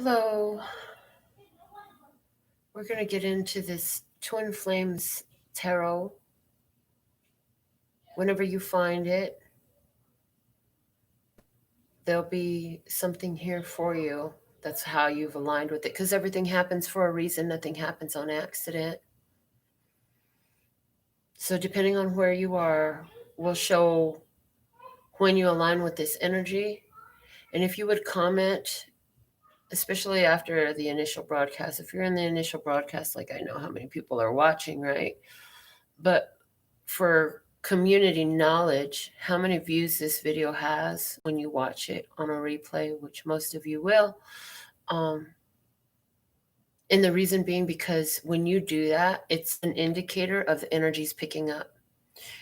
Hello. We're going to get into this Twin Flames Tarot. Whenever you find it, there'll be something here for you. That's how you've aligned with it, because everything happens for a reason. Nothing happens on accident. So depending on where you are, will show when you align with this energy. And if you would comment, especially after the initial broadcast, if you're in the initial broadcast, like I know how many people are watching, right? But for community knowledge, how many views this video has when you watch it on a replay, which most of you will. And the reason being because when you do that, it's an indicator of the energies picking up.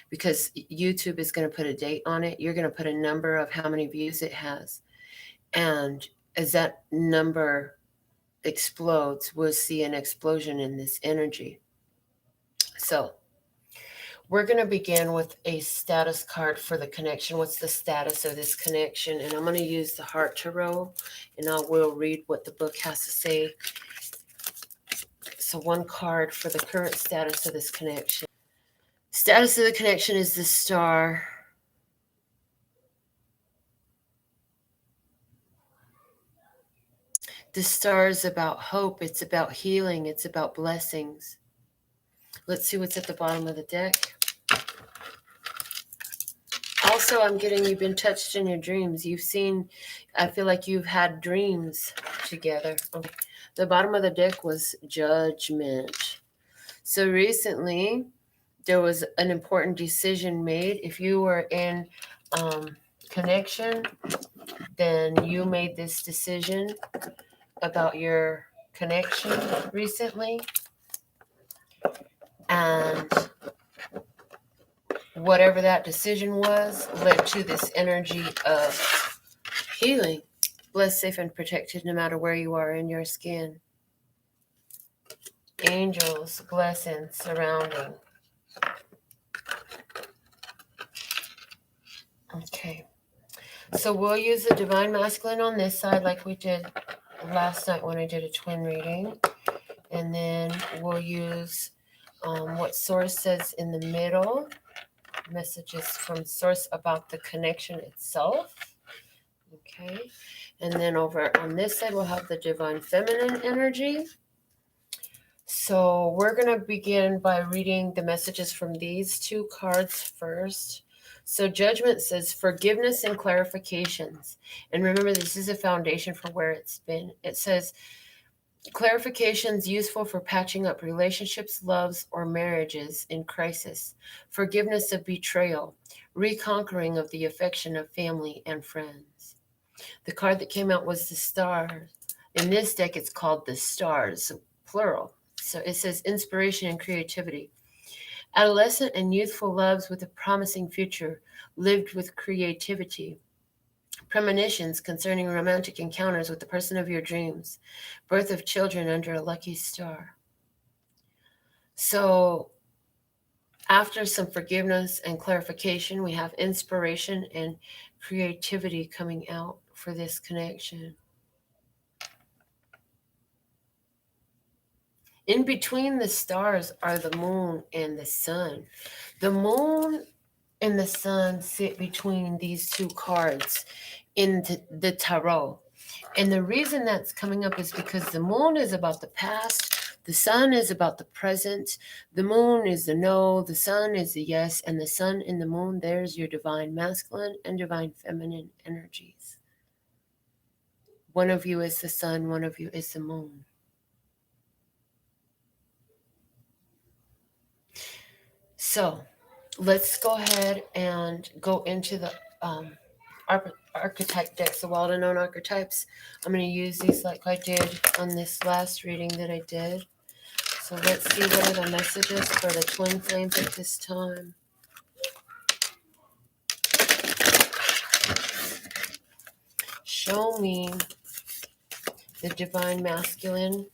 Because YouTube is going to put a date on it. You're going to put a number of how many views it has. And as that number explodes, we'll see an explosion in this energy. So we're going to begin with a status card for the connection. What's the status of this connection? And I'm going to use the Heart Tarot, and I will read what the book has to say. So one card for the current status of this connection. Status of the connection is the Star. The Star is about hope. It's about healing. It's about blessings. Let's see what's at the bottom of the deck. Also, I'm getting you've been touched in your dreams. You've seen, I feel like you've had dreams together. Okay. The bottom of the deck was Judgment. So recently, there was an important decision made. If you were in connection, then you made this decision about your connection recently. And whatever that decision was led to this energy of healing. Blessed, safe, and protected no matter where you are in your skin. Angels, blessings surrounding. Okay. So we'll use the Divine Masculine on this side like we did last night when I did a twin reading. And then we'll use what Source says in the middle. Messages from Source about the connection itself. Okay. And then over on this side, we'll have the Divine Feminine energy. So we're going to begin by reading the messages from these two cards first. So Judgment says forgiveness and clarifications. And remember, this is a foundation for where it's been. It says clarifications useful for patching up relationships, loves, or marriages in crisis. Forgiveness of betrayal. Reconquering of the affection of family and friends. The card that came out was the Star. In this deck, it's called the Stars, plural. So it says inspiration and creativity. Adolescent and youthful loves with a promising future, lived with creativity. Premonitions concerning romantic encounters with the person of your dreams. Birth of children under a lucky star. So after some forgiveness and clarification, we have inspiration and creativity coming out for this connection. In between the stars are the moon and the sun. The moon and the sun sit between these two cards in the tarot. And the reason that's coming up is because the moon is about the past, the sun is about the present, the moon is the no, the sun is the yes, and the sun and the moon, there's your divine masculine and divine feminine energies. One of you is the sun, one of you is the moon. So let's go ahead and go into the archetype decks, the wild unknown archetypes. I'm going to use these like I did on this last reading that I did. So let's see what are the messages for the twin flames at this time. Show me the divine masculine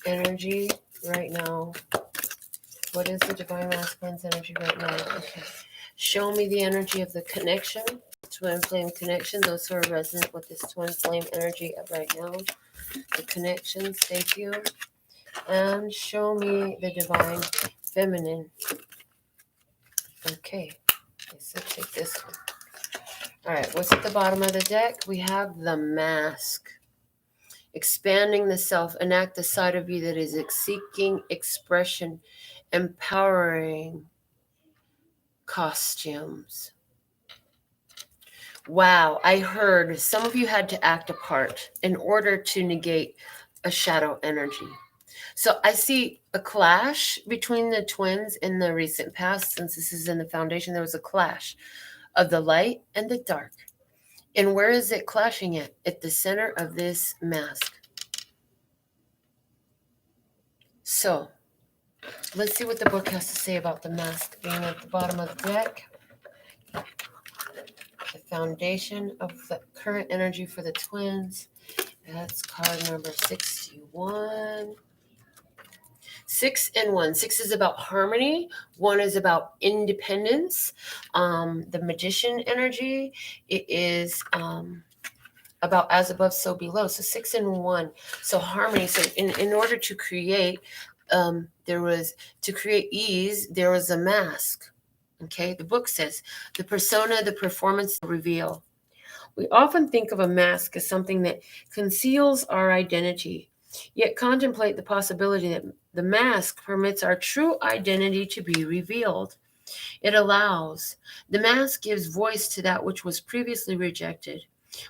energy right now. What is the divine masculine's energy right now? Okay. Show me the energy of the connection, twin flame connection, those who are resonant with this twin flame energy right now. the connections. Thank you. And show me the divine feminine. Okay. So take this one. All right. What's at the bottom of the deck? We have the mask. Expanding the self, enact the side of you that is seeking expression, empowering costumes. Wow, I heard some of you had to act a part in order to negate a shadow energy. So I see a clash between the twins in the recent past. Since this is in the foundation, there was a clash of the light and the dark. And where is it clashing at? At the center of this mask. So let's see what the book has to say about the mask being at the bottom of the deck. The foundation of the current energy for the twins. That's card number 61. 6 and 1. 6 is about harmony. 1 is about independence. The magician energy. It is about as above, so below. So 6 and 1. So harmony. So in order to create, to create ease, there was a mask. Okay, the book says the persona, the performance, the reveal. We often think of a mask as something that conceals our identity, yet contemplate the possibility that the mask permits our true identity to be revealed. It allows. The mask gives voice to that which was previously rejected.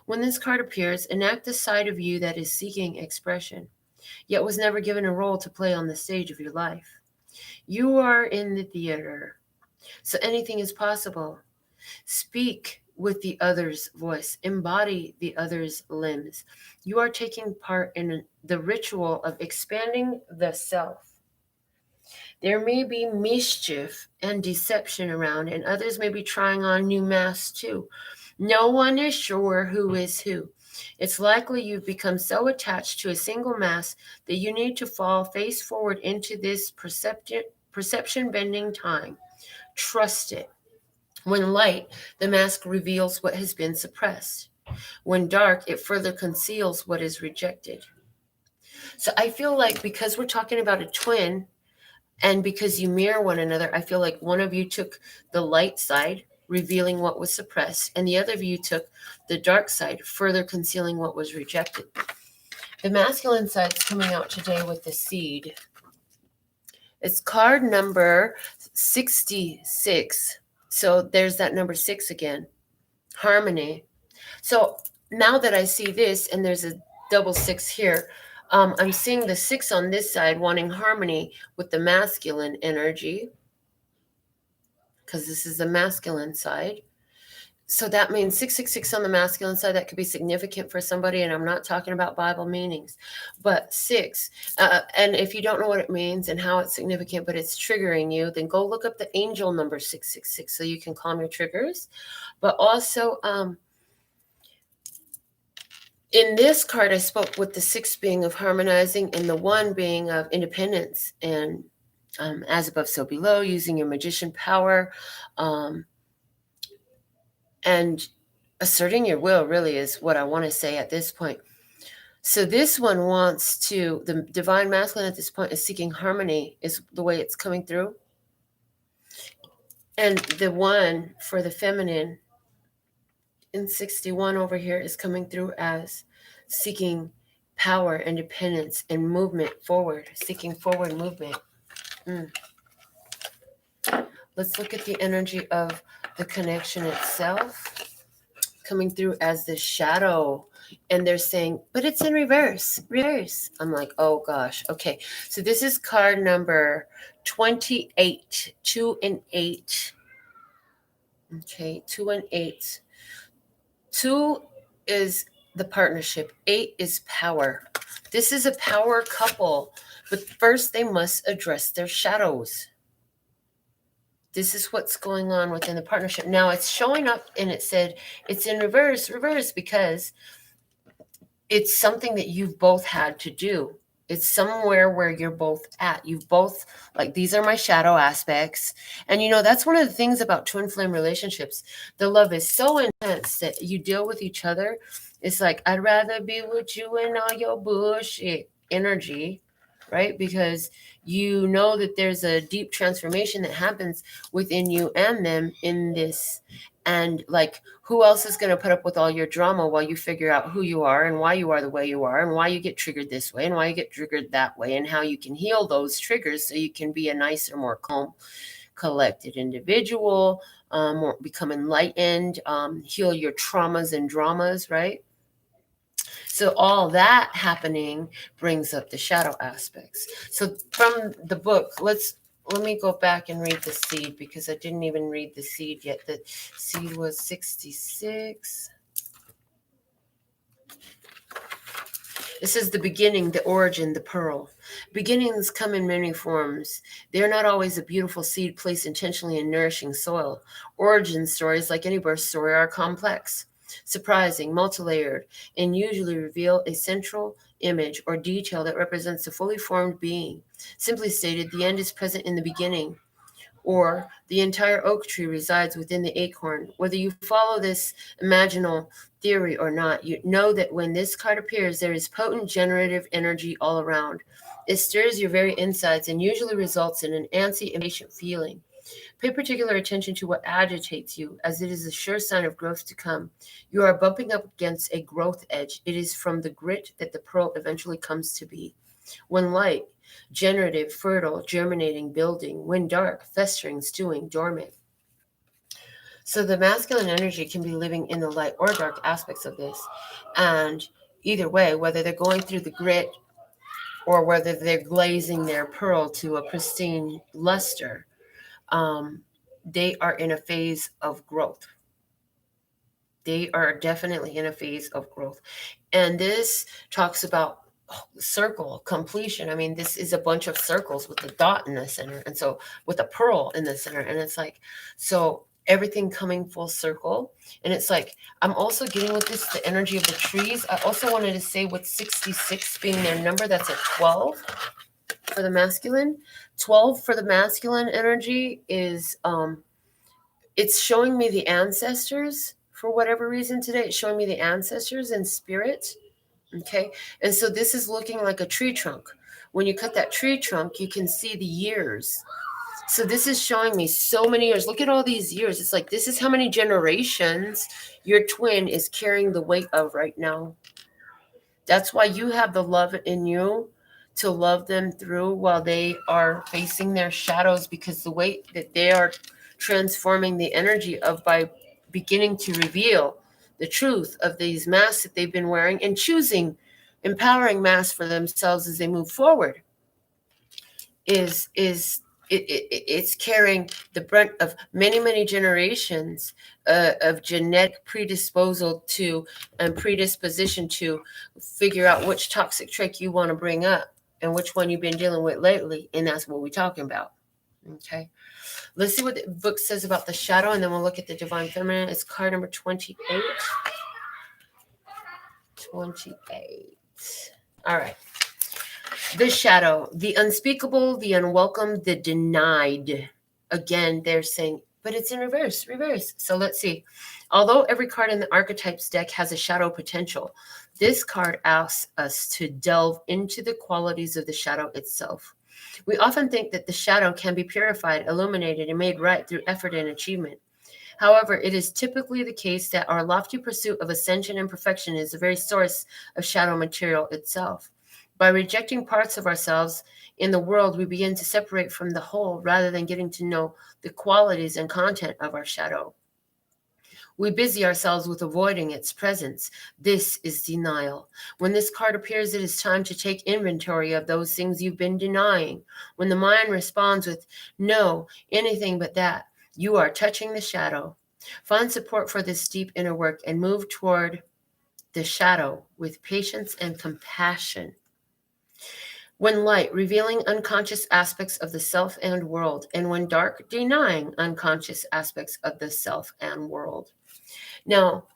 When this card appears, enact the side of you that is seeking expression, yet was never given a role to play on the stage of your life. You are in the theater, so anything is possible. Speak with the other's voice. Embody the other's limbs. You are taking part in the ritual of expanding the self. There may be mischief and deception around, and others may be trying on new masks too. No one is sure who is who. It's likely you've become so attached to a single mask that you need to fall face forward into this perception-bending time. Trust it. When light, the mask reveals what has been suppressed. When dark, it further conceals what is rejected. So I feel like because we're talking about a twin and because you mirror one another, I feel like one of you took the light side, revealing what was suppressed, and the other of you took the dark side, further concealing what was rejected. The masculine side is coming out today with the seed. It's card number 66. So there's that number 6 again. Harmony. So now that I see this, and there's a double 6 here, I'm seeing the 6 on this side wanting harmony with the masculine energy, because this is the masculine side. So that means 666 on the masculine side. That could be significant for somebody, and I'm not talking about Bible meanings, but 6. And if you don't know what it means and how it's significant, but it's triggering you, then go look up the angel number 666 so you can calm your triggers. But also, in this card, I spoke with the 6 being of harmonizing and the 1 being of independence and as above, so below, using your magician power. And asserting your will really is what I want to say at this point. So this one wants to, the divine masculine at this point is seeking harmony, is the way it's coming through. And the 1 for the feminine in 61 over here is coming through as seeking power, independence, and movement forward, seeking forward movement. Let's look at the energy of the connection itself, coming through as the shadow. And they're saying, but it's in reverse. I'm like, oh gosh. Okay. So this is card number 28, 2 and 8. Okay. 2 and 8. 2 is the partnership. 8 is power. This is a power couple, but first they must address their shadows. This is what's going on within the partnership. Now it's showing up and it said it's in reverse, because it's something that you've both had to do. It's somewhere where you're both at. You've both, like, these are my shadow aspects. And, that's one of the things about twin flame relationships. The love is so intense that you deal with each other. It's like, I'd rather be with you and all your bullshit energy, right? Because you know that there's a deep transformation that happens within you and them in this. And like, who else is going to put up with all your drama while you figure out who you are and why you are the way you are and why you get triggered this way and why you get triggered that way and how you can heal those triggers so you can be a nicer, more calm, collected individual, or become enlightened, heal your traumas and dramas, right? So all that happening brings up the shadow aspects. So from the book, let me go back and read the seed, because I didn't even read the seed yet. The seed was 66. This is the beginning, the origin, the pearl. Beginnings come in many forms. They are not always a beautiful seed placed intentionally in nourishing soil. Origin stories, like any birth story, are complex, surprising, multi-layered, and usually reveal a central image or detail that represents a fully formed being. Simply stated, the end is present in the beginning, or the entire oak tree resides within the acorn. Whether you follow this imaginal theory or not, you know that when this card appears, there is potent generative energy all around. It stirs your very insides and usually results in an antsy, impatient feeling. Pay particular attention to what agitates you, as it is a sure sign of growth to come. You are bumping up against a growth edge. It is from the grit that the pearl eventually comes to be. When light, generative, fertile, germinating, building. When dark, festering, stewing, dormant. So the masculine energy can be living in the light or dark aspects of this. And either way, whether they're going through the grit or whether they're glazing their pearl to a pristine luster, they are in a phase of growth. They are definitely in a phase of growth. And this talks about circle completion. I mean, this is a bunch of circles with a dot in the center, and so with a pearl in the center, and it's like, so everything coming full circle. And it's like, I'm also getting with this the energy of the trees. I also wanted to say, with 66 being their number, that's a 12 for the masculine. 12 for the masculine energy is it's showing me the ancestors. For whatever reason today, it's showing me the ancestors in spirit. Okay. And so this is looking like a tree trunk. When you cut that tree trunk, you can see the years. So this is showing me so many years. Look at all these years. It's like, this is how many generations your twin is carrying the weight of right now. That's why you have the love in you to love them through while they are facing their shadows, because the weight that they are transforming the energy of by beginning to reveal the truth of these masks that they've been wearing and choosing empowering masks for themselves as they move forward it's carrying the brunt of many generations of genetic predisposal to and predisposition to figure out which toxic trait you want to bring up and which one you've been dealing with lately, and that's what we're talking about. Okay, let's see what the book says about the shadow, and then we'll look at the divine feminine. It's card number 28. 28. All right. The shadow, the unspeakable, the unwelcome, the denied. Again, they're saying, but it's in reverse. So let's see. Although every card in the archetypes deck has a shadow potential, this card asks us to delve into the qualities of the shadow itself. We often think that the shadow can be purified, illuminated, and made right through effort and achievement. However, it is typically the case that our lofty pursuit of ascension and perfection is the very source of shadow material itself. By rejecting parts of ourselves in the world, we begin to separate from the whole rather than getting to know the qualities and content of our shadow. We busy ourselves with avoiding its presence. This is denial. When this card appears, it is time to take inventory of those things you've been denying. When the mind responds with, no, anything but that, you are touching the shadow. Find support for this deep inner work and move toward the shadow with patience and compassion. When light, revealing unconscious aspects of the self and world, and when dark, denying unconscious aspects of the self and world. Now,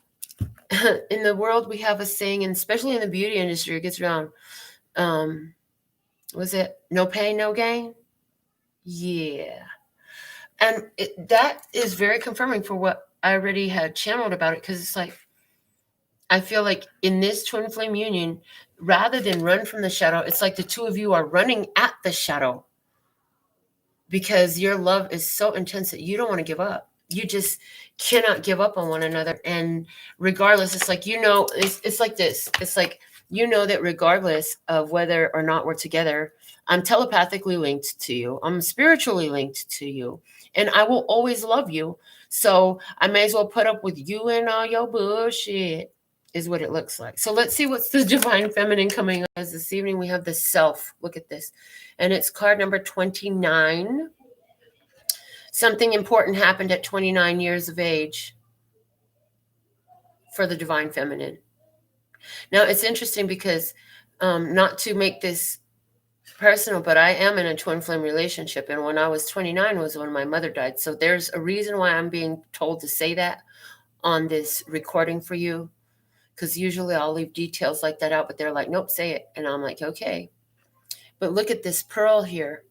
in the world, we have a saying, and especially in the beauty industry, it gets around, Was it no pain, no gain? Yeah. And that is very confirming for what I already had channeled about it, because it's like, I feel like in this twin flame union, rather than run from the shadow, it's like the two of you are running at the shadow, because your love is so intense that you don't want to give up. You just cannot give up on one another. And regardless, it's like, it's like this. It's like, that regardless of whether or not we're together, I'm telepathically linked to you. I'm spiritually linked to you. And I will always love you. So I may as well put up with you and all your bullshit, is what it looks like. So let's see what's the divine feminine coming up as this evening. We have the self. Look at this. And it's card number 29. Something important happened at 29 years of age for the divine feminine. Now, it's interesting because, not to make this personal, but I am in a twin flame relationship. And when I was 29 was when my mother died. So there's a reason why I'm being told to say that on this recording for you, because usually I'll leave details like that out, but they're like, nope, say it. And I'm like, okay. But look at this pearl here.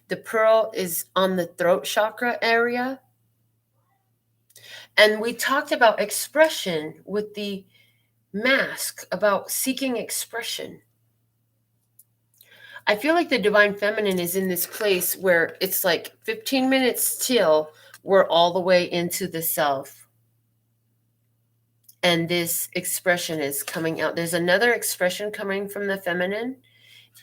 The pearl is on the throat chakra area. And we talked about expression with the mask, about seeking expression. I feel like the divine feminine is in this place where it's like 15 minutes till we're all the way into the self. And this expression is coming out. There's another expression coming from the feminine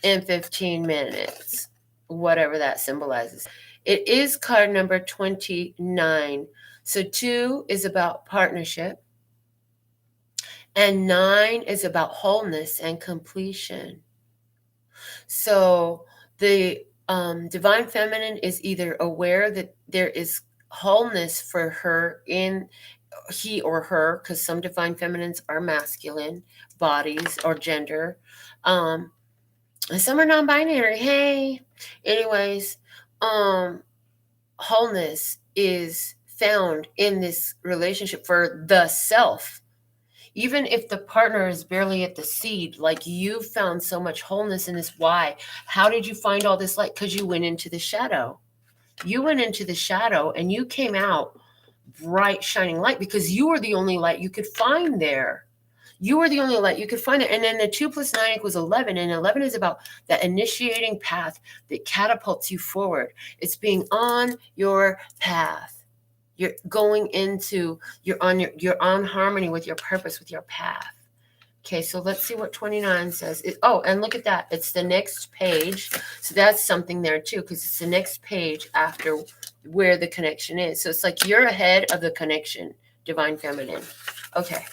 in 15 minutes, whatever that symbolizes. It is card number 29. So 2 is about partnership. And 9 is about wholeness and completion. So the divine feminine is either aware that there is wholeness for her in he or her, because some divine feminines are masculine bodies or gender. And some are non-binary. Hey, anyways, wholeness is found in this relationship for the self. Even if the partner is barely at the seed, like you found so much wholeness in this. Why? How did you find all this light? Because you went into the shadow. You went into the shadow and you came out bright, shining light, because you were the only light you could find there. You were the only light you could find it. And then the 2 + 9 = 11. And 11 is about that initiating path that catapults you forward. It's being on your path. You're going into, you're on harmony with your purpose, with your path. Okay, so let's see what 29 says. And look at that. It's the next page. So that's something there too, because it's the next page after where the connection is. So it's like you're ahead of the connection, divine feminine. Okay.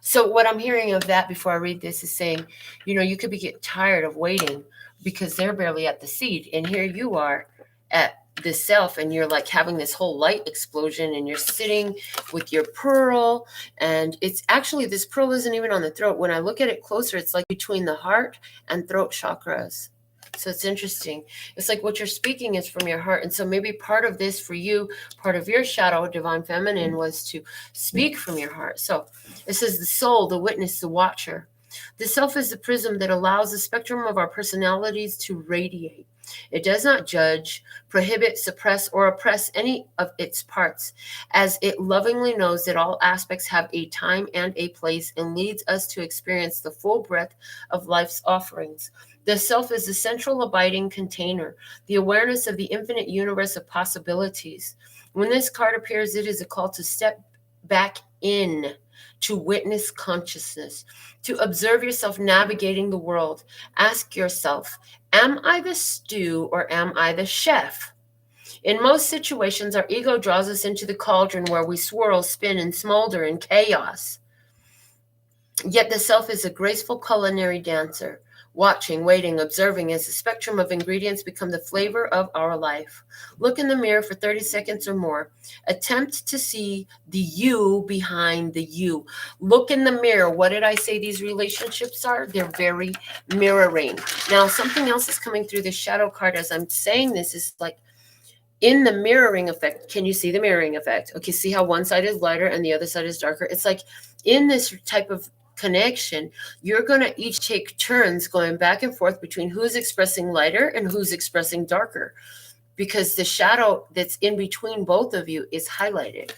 So what I'm hearing of that before I read this is saying, you could be getting tired of waiting because they're barely at the seed. And here you are at the self, and you're like having this whole light explosion, and you're sitting with your pearl. And it's actually, this pearl isn't even on the throat. When I look at it closer, it's like between the heart and throat chakras. So it's interesting. It's like what you're speaking is from your heart. And so maybe part of this for you, part of your shadow, divine feminine, was to speak from your heart. So it says the soul, the witness, the watcher. The self is the prism that allows the spectrum of our personalities to radiate. It does not judge, prohibit, suppress, or oppress any of its parts, as it lovingly knows that all aspects have a time and a place, and leads us to experience the full breadth of life's offerings. The self is the central abiding container, the awareness of the infinite universe of possibilities. When this card appears, it is a call to step back in, to witness consciousness, to observe yourself navigating the world. Ask yourself, am I the stew or am I the chef? In most situations, our ego draws us into the cauldron where we swirl, spin, and smolder in chaos. Yet the self is a graceful culinary dancer, watching, waiting, observing as the spectrum of ingredients become the flavor of our life. Look in the mirror for 30 seconds or more. Attempt to see the you behind the you. Look in the mirror. What did I say these relationships are? They're very mirroring. Now, something else is coming through the shadow card as I'm saying this is like, in the mirroring effect, can you see the mirroring effect? Okay, see how one side is lighter and the other side is darker? It's like in this type of connection, you're going to each take turns going back and forth between who's expressing lighter and who's expressing darker, because the shadow that's in between both of you is highlighted.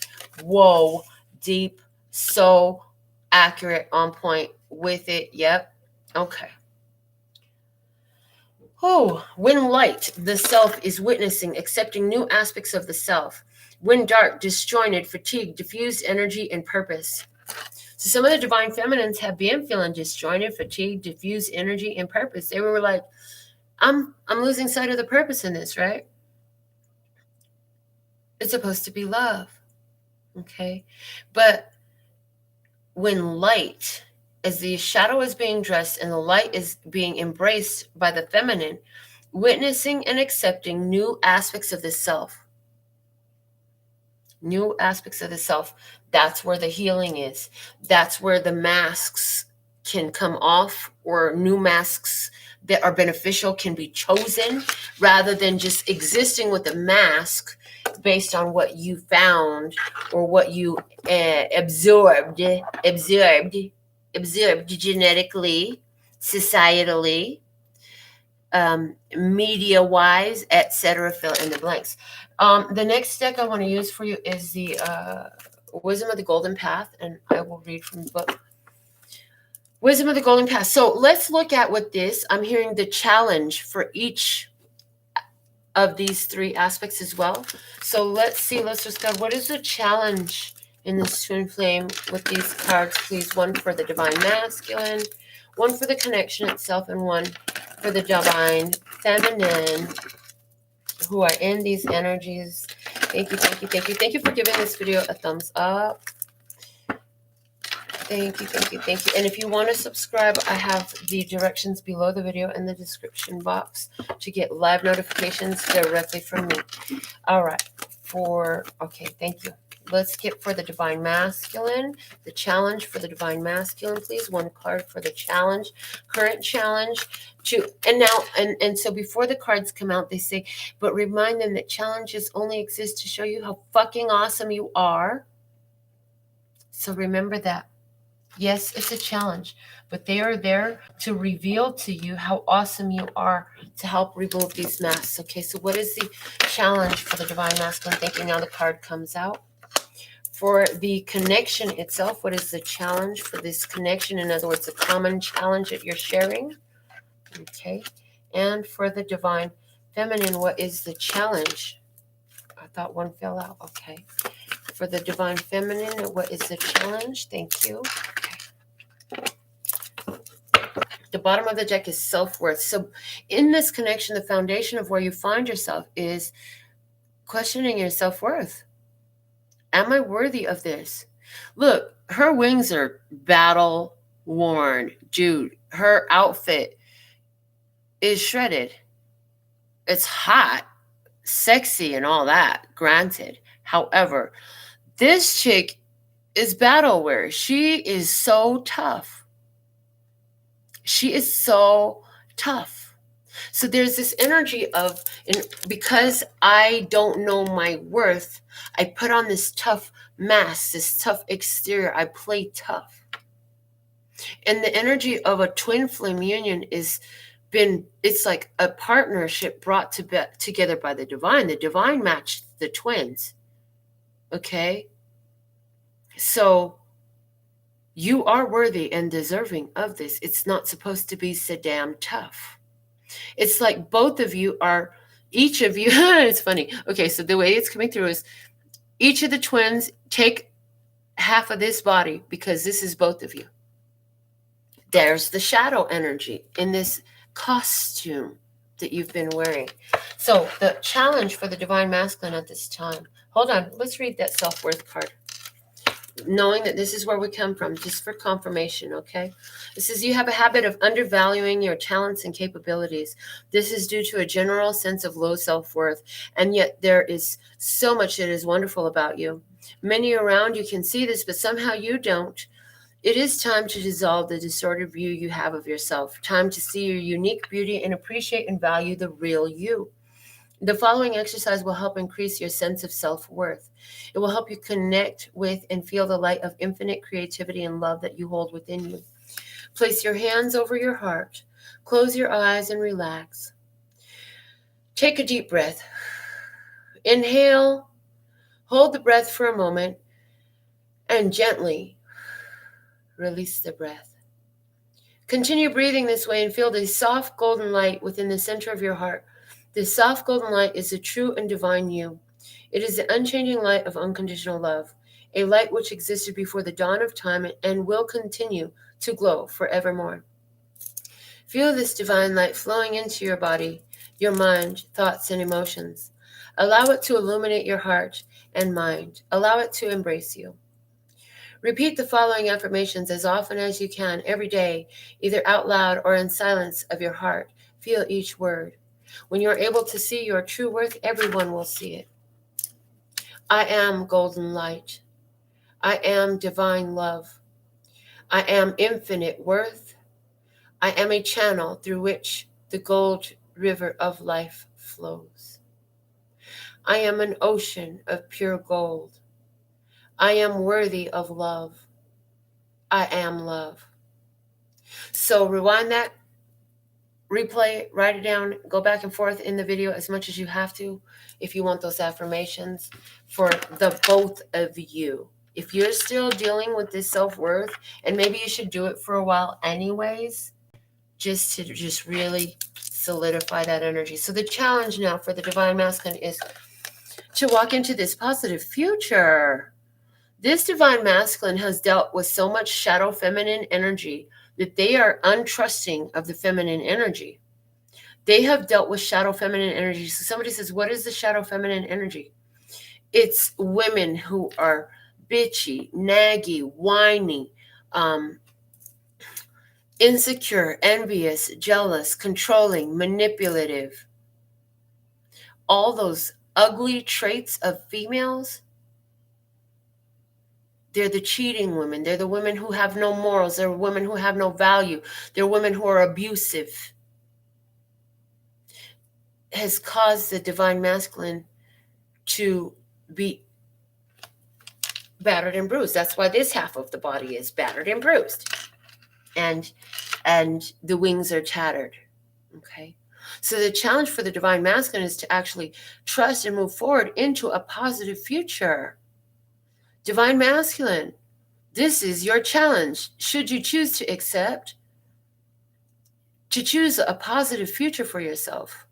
Whoa, deep, so accurate, on point with it. Yep. Okay. Oh, when light, the self is witnessing, accepting new aspects of the self. When dark, disjointed, fatigued, diffused energy and purpose. So some of the divine feminines have been feeling disjointed, fatigued, diffused energy and purpose. They were like, I'm losing sight of the purpose in this, right? It's supposed to be love. Okay. But when light, as the shadow is being dressed and the light is being embraced by the feminine, witnessing and accepting new aspects of the self. New aspects of the self. That's where the healing is. That's where the masks can come off, or new masks that are beneficial can be chosen, rather than just existing with a mask based on what you found or what you absorbed genetically, societally, media-wise, etc. Fill in the blanks. The next deck I want to use for you is the Wisdom of the Golden Path, and I will read from the book. Wisdom of the Golden Path. So let's look at what this, I'm hearing the challenge for each of these three aspects as well. So let's see, let's discuss what is the challenge in this twin flame with these cards, please. One for the divine masculine, one for the connection itself, and one for the divine feminine who are in these energies. Thank you, thank you, thank you. Thank you for giving this video a thumbs up. Thank you, thank you, thank you. And if you want to subscribe, I have the directions below the video in the description box to get live notifications directly from me. All right. Okay, thank you. Let's get for the divine masculine, the challenge for the divine masculine, please. One card for the challenge, current challenge. And so before the cards come out, they say, but remind them that challenges only exist to show you how fucking awesome you are. So remember that. Yes, it's a challenge, but they are there to reveal to you how awesome you are, to help remove these masks. Okay, so what is the challenge for the divine masculine? Thank you. Now the card comes out. For the connection itself, what is the challenge for this connection? In other words, a common challenge that you're sharing. Okay. And for the divine feminine, what is the challenge? I thought one fell out. Okay. For the divine feminine, what is the challenge? Thank you. Okay. The bottom of the deck is self-worth. So in this connection, the foundation of where you find yourself is questioning your self-worth. Am I worthy of this? Look, her wings are battle worn. Dude, her outfit is shredded. It's hot, sexy, and all that, granted. However, this chick is battle wear. She is so tough. She is so tough. So there's this energy of, because I don't know my worth, I put on this tough mask, this tough exterior. I play tough. And the energy of a twin flame union it's like a partnership brought together by the divine. The divine matched the twins. Okay? So you are worthy and deserving of this. It's not supposed to be so damn tough. It's like both of you are, each of you, it's funny. Okay, so the way it's coming through is each of the twins take half of this body, because this is both of you. There's the shadow energy in this costume that you've been wearing. So the challenge for the divine masculine at this time. Hold on, let's read that self-worth card. Knowing that this is where we come from, just for confirmation, okay? It says you have a habit of undervaluing your talents and capabilities. This is due to a general sense of low self-worth, and yet there is so much that is wonderful about you. Many around you can see this, but somehow you don't. It is time to dissolve the distorted view you have of yourself. Time to see your unique beauty and appreciate and value the real you. The following exercise will help increase your sense of self-worth. It will help you connect with and feel the light of infinite creativity and love that you hold within you. Place your hands over your heart. Close your eyes and relax. Take a deep breath. Inhale, hold the breath for a moment, and gently release the breath. Continue breathing this way and feel the soft golden light within the center of your heart. This soft golden light is the true and divine you. It is the unchanging light of unconditional love, a light which existed before the dawn of time and will continue to glow forevermore. Feel this divine light flowing into your body, your mind, thoughts, and emotions. Allow it to illuminate your heart and mind. Allow it to embrace you. Repeat the following affirmations as often as you can every day, either out loud or in silence of your heart. Feel each word. When you're able to see your true worth, everyone will see it. I am golden light. I am divine love. I am infinite worth. I am a channel through which the gold river of life flows. I am an ocean of pure gold. I am worthy of love. I am love. So rewind that, replay it, write it down, go back and forth in the video as much as you have to if you want those affirmations for the both of you. If you're still dealing with this self-worth, and maybe you should do it for a while anyways, just to really solidify that energy. So the challenge now for the Divine Masculine is to walk into this positive future. This Divine Masculine has dealt with so much shadow feminine energy that they are untrusting of the feminine energy. They have dealt with shadow feminine energy. So somebody says, what is the shadow feminine energy? It's women who are bitchy, naggy, whiny, insecure, envious, jealous, controlling, manipulative. All those ugly traits of females. They're the cheating women. They're the women who have no morals. They're women who have no value. They're women who are abusive. Has caused the Divine Masculine to be battered and bruised. That's why this half of the body is battered and bruised. And the wings are tattered. Okay? So the challenge for the Divine Masculine is to actually trust and move forward into a positive future. Divine Masculine, this is your challenge. Should you choose to accept, to choose a positive future for yourself.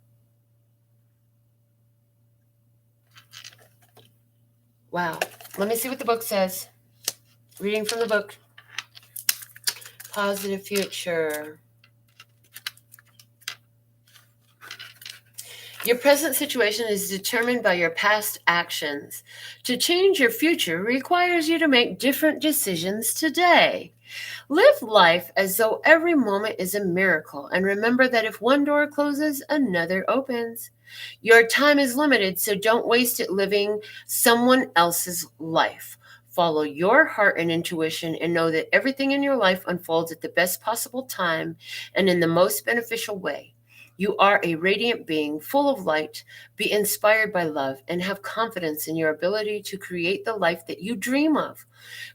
Wow. Let me see what the book says. Reading from the book. Positive future. Your present situation is determined by your past actions. To change your future requires you to make different decisions today. Live life as though every moment is a miracle, and remember that if one door closes, another opens. Your time is limited, so don't waste it living someone else's life. Follow your heart and intuition and know that everything in your life unfolds at the best possible time and in the most beneficial way. You are a radiant being full of light. Be inspired by love and have confidence in your ability to create the life that you dream of.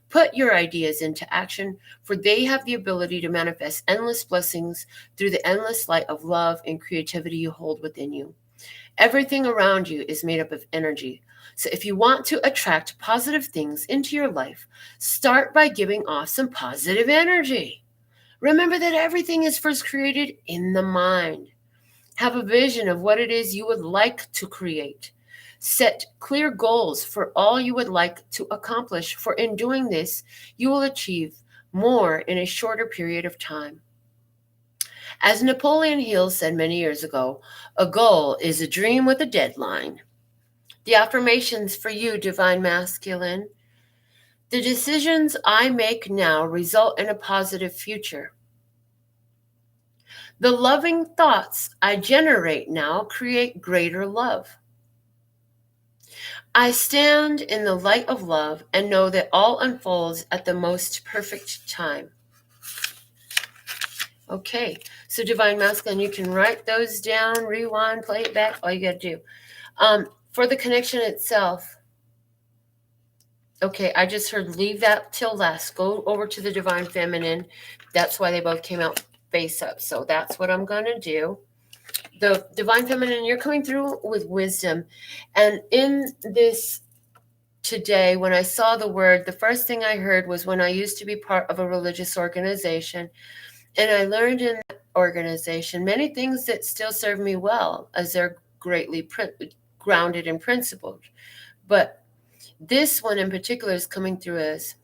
Put your ideas into action, for they have the ability to manifest endless blessings through the endless light of love and creativity you hold within you. Everything around you is made up of energy. So if you want to attract positive things into your life, start by giving off some positive energy. Remember that everything is first created in the mind. Have a vision of what it is you would like to create. Set clear goals for all you would like to accomplish, for in doing this, you will achieve more in a shorter period of time. As Napoleon Hill said many years ago, a goal is a dream with a deadline. The affirmations for you, Divine Masculine. The decisions I make now result in a positive future. The loving thoughts I generate now create greater love. I stand in the light of love and know that all unfolds at the most perfect time. Okay, so Divine Masculine, you can write those down, rewind, play it back, all you got to do. For the connection itself, Okay, I just heard leave that till last. Go over to the Divine Feminine. That's why they both came out face up. So that's what I'm going to do. The Divine Feminine, you're coming through with wisdom. And in this today, when I saw the word, the first thing I heard was when I used to be part of a religious organization. And I learned in that organization many things that still serve me well, as they're greatly grounded and principled. But this one in particular is coming through as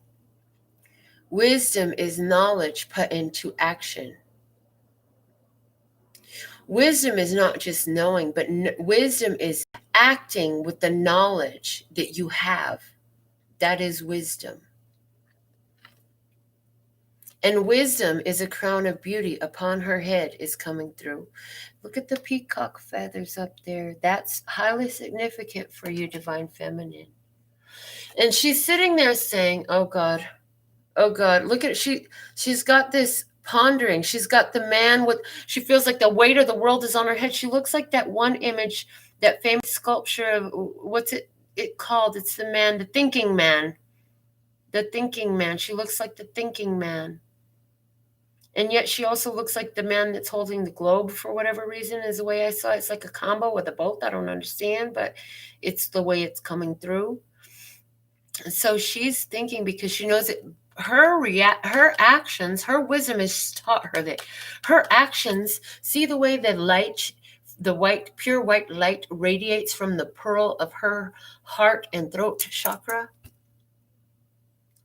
wisdom is knowledge put into action. Wisdom is not just knowing, but wisdom is acting with the knowledge that you have. That is wisdom. And wisdom is a crown of beauty upon her head is coming through. Look at the peacock feathers up there. That's highly significant for you, Divine Feminine. And she's sitting there saying, oh God, look at she's got this pondering. She's got the man with, she feels like the weight of the world is on her head. She looks like that one image, that famous sculpture of, what's it called? It's the man, the thinking man. The thinking man. She looks like the thinking man. And yet she also looks like the man that's holding the globe for whatever reason, is the way I saw it. It's like a combo with a both. I don't understand, but it's the way it's coming through. So she's thinking, because she knows that her actions, her wisdom has taught her that her actions, see the way the light, the white, pure white light radiates from the pearl of her heart and throat chakra?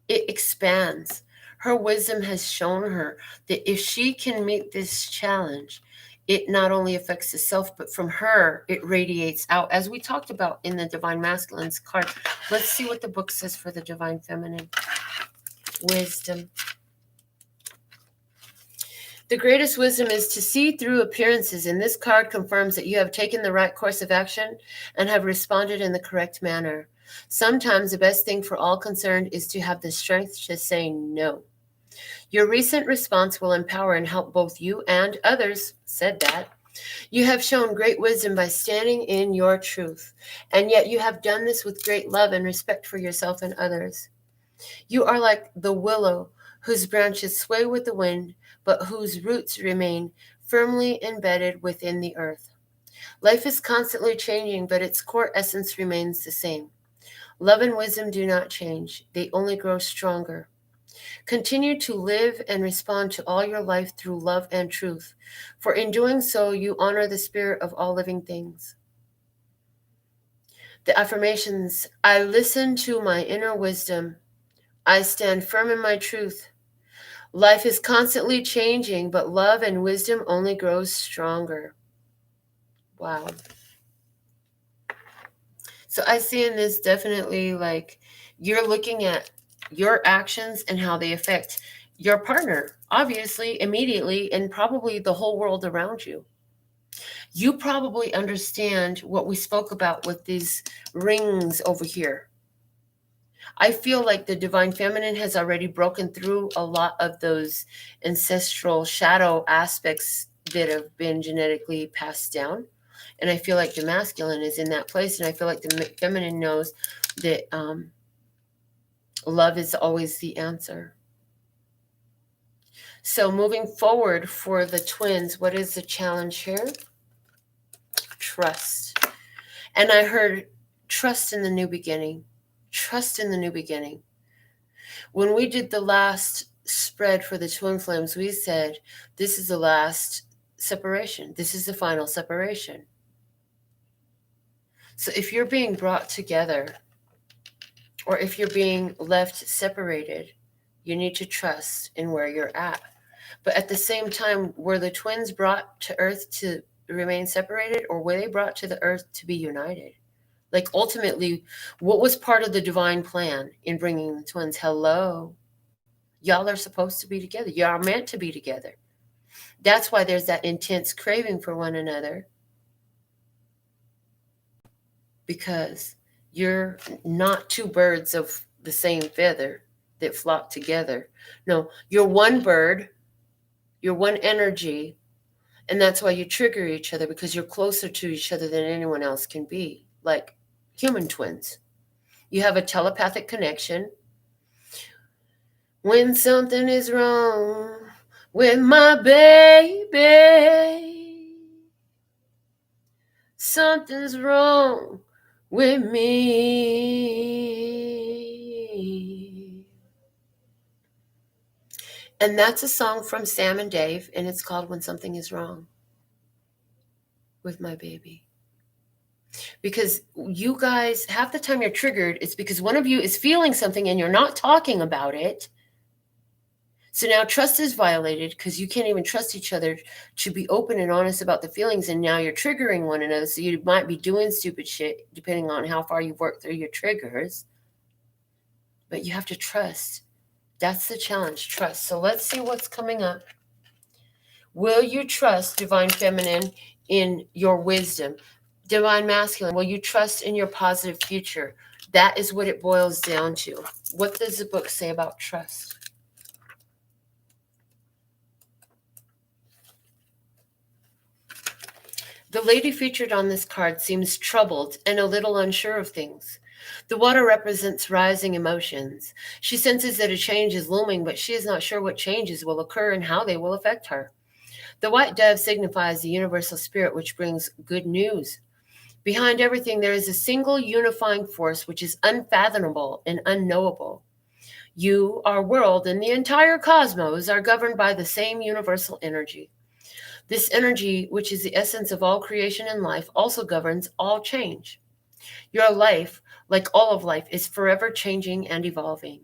It expands. Her wisdom has shown her that if she can meet this challenge, it not only affects the self, but from her, it radiates out. As we talked about in the Divine Masculine's card, let's see what the book says for the Divine Feminine. Wisdom. The greatest wisdom is to see through appearances, and this card confirms that you have taken the right course of action and have responded in the correct manner. Sometimes the best thing for all concerned is to have the strength to say no. Your recent response will empower and help both you and others. Said that. You have shown great wisdom by standing in your truth, and yet you have done this with great love and respect for yourself and others. You are like the willow whose branches sway with the wind, but whose roots remain firmly embedded within the earth. Life is constantly changing, but its core essence remains the same. Love and wisdom do not change. They only grow stronger. Continue to live and respond to all your life through love and truth, for in doing so, you honor the spirit of all living things. The affirmations: I listen to my inner wisdom. I stand firm in my truth. Life is constantly changing, but love and wisdom only grows stronger. Wow. So I see in this definitely like you're looking at your actions and how they affect your partner, obviously, immediately, and probably the whole world around you. You probably understand what we spoke about with these rings over here. I feel like the Divine Feminine has already broken through a lot of those ancestral shadow aspects that have been genetically passed down. And I feel like the masculine is in that place. And I feel like the feminine knows that love is always the answer. So moving forward for the twins, what is the challenge here? Trust. And I heard trust in the new beginning. Trust in the new beginning. When we did the last spread for the twin flames, we said, this is the last separation. This is the final separation. So if you're being brought together, or if you're being left separated, you need to trust in where you're at. But at the same time, were the twins brought to Earth to remain separated, or were they brought to the Earth to be united? Like ultimately, what was part of the divine plan in bringing the twins? Hello. Y'all are supposed to be together. Y'all are meant to be together. That's why there's that intense craving for one another. Because you're not two birds of the same feather that flock together. No, you're one bird. You're one energy. And that's why you trigger each other, because you're closer to each other than anyone else can be. Like human twins. You have a telepathic connection. When something is wrong with my baby, something's wrong with me. And that's a song from Sam and Dave, and it's called When Something Is Wrong with My Baby. Because you guys, half the time you're triggered, it's because one of you is feeling something and you're not talking about it. So now trust is violated because you can't even trust each other to be open and honest about the feelings. And now you're triggering one another. So you might be doing stupid shit depending on how far you've worked through your triggers. But you have to trust. That's the challenge, trust. So let's see what's coming up. Will you trust Divine Feminine in your wisdom? Divine Masculine, will you trust in your positive future? That is what it boils down to. What does the book say about trust? The lady featured on this card seems troubled and a little unsure of things. The water represents rising emotions. She senses that a change is looming, but she is not sure what changes will occur and how they will affect her. The white dove signifies the universal spirit, which brings good news. Behind everything, there is a single unifying force which is unfathomable and unknowable. You, our world, and the entire cosmos are governed by the same universal energy. This energy, which is the essence of all creation and life, also governs all change. Your life, like all of life, is forever changing and evolving.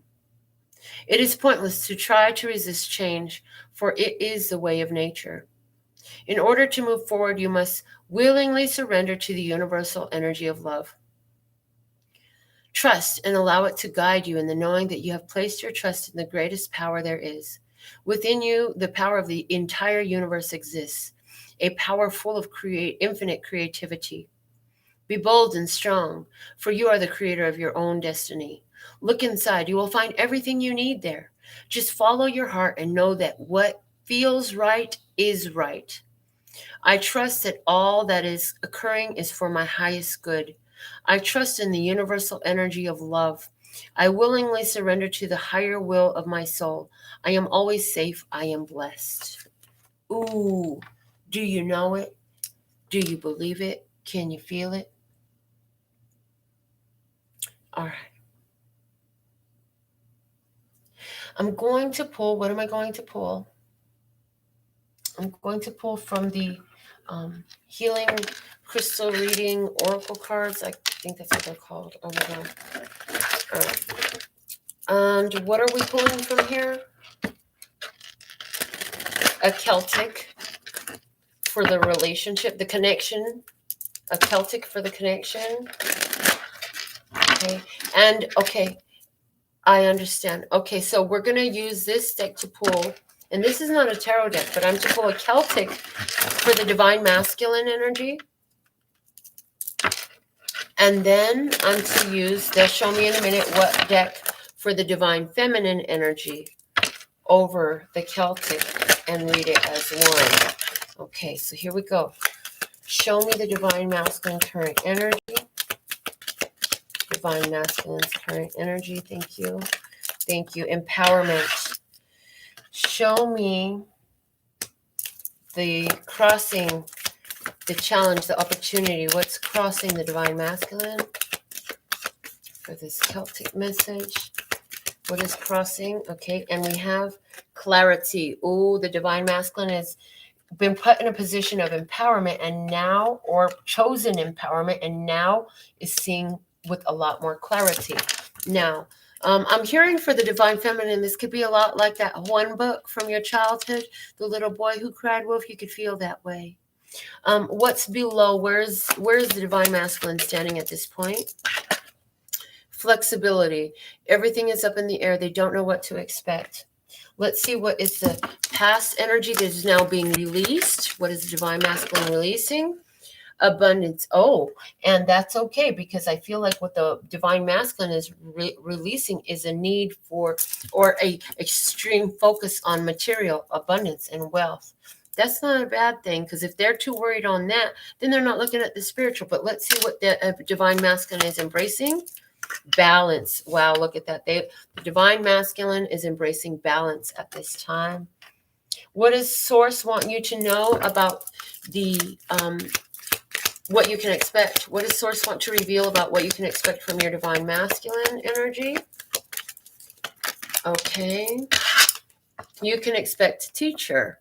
It is pointless to try to resist change, for it is the way of nature. In order to move forward, you must willingly surrender to the universal energy of love. Trust and allow it to guide you in the knowing that you have placed your trust in the greatest power there is. Within you, the power of the entire universe exists, a power full of infinite creativity. Be bold and strong, for you are the creator of your own destiny. Look inside. You will find everything you need there. Just follow your heart and know that what feels right is right. I trust that all that is occurring is for my highest good. I trust in the universal energy of love. I willingly surrender to the higher will of my soul. I am always safe. I am blessed. Ooh, do you know it? Do you believe it? Can you feel it? All right. I'm going to pull, what am I going to pull? I'm going to pull from the Healing Crystal Reading Oracle cards. I think that's what they're called. Oh my God. All right. And what are we pulling from here? A Celtic for the relationship, the connection. A Celtic for the connection. Okay. And okay, I understand. Okay, so we're going to use this deck to pull, and this is not a tarot deck, but I'm to pull a Celtic for the Divine Masculine energy. And then I'm to use, they'll show me in a minute what deck for the Divine Feminine energy over the Celtic and read it as one. Okay, so here we go. Show me the Divine Masculine current energy. Divine Masculine's current energy. Thank you. Thank you. Empowerment. Show me the crossing, the challenge, the opportunity. What's crossing the Divine Masculine for this Celtic message? What is crossing? Okay, and we have clarity. Oh, the Divine Masculine has been put in a position of empowerment and now, or chosen empowerment, and now is seeing with a lot more clarity. Now, I'm hearing for the Divine Feminine, this could be a lot like that one book from your childhood, The Little Boy Who Cried Wolf. You could feel that way. What's below? Where's the Divine Masculine standing at this point? Flexibility. Everything is up in the air. They don't know what to expect. Let's see what is the past energy that is now being released. What is the Divine Masculine releasing? Abundance. Oh, and that's okay, because I feel like what the Divine Masculine is releasing is a need for, or a extreme focus on material abundance and wealth. That's not a bad thing, because if they're too worried on that, then they're not looking at the spiritual. But let's see what the Divine Masculine is embracing. Balance. Wow, look at that. The divine masculine is embracing balance at this time. What does Source want you to know about the what you can expect? What does Source want to reveal about what you can expect from your divine masculine energy? Okay. You can expect teacher.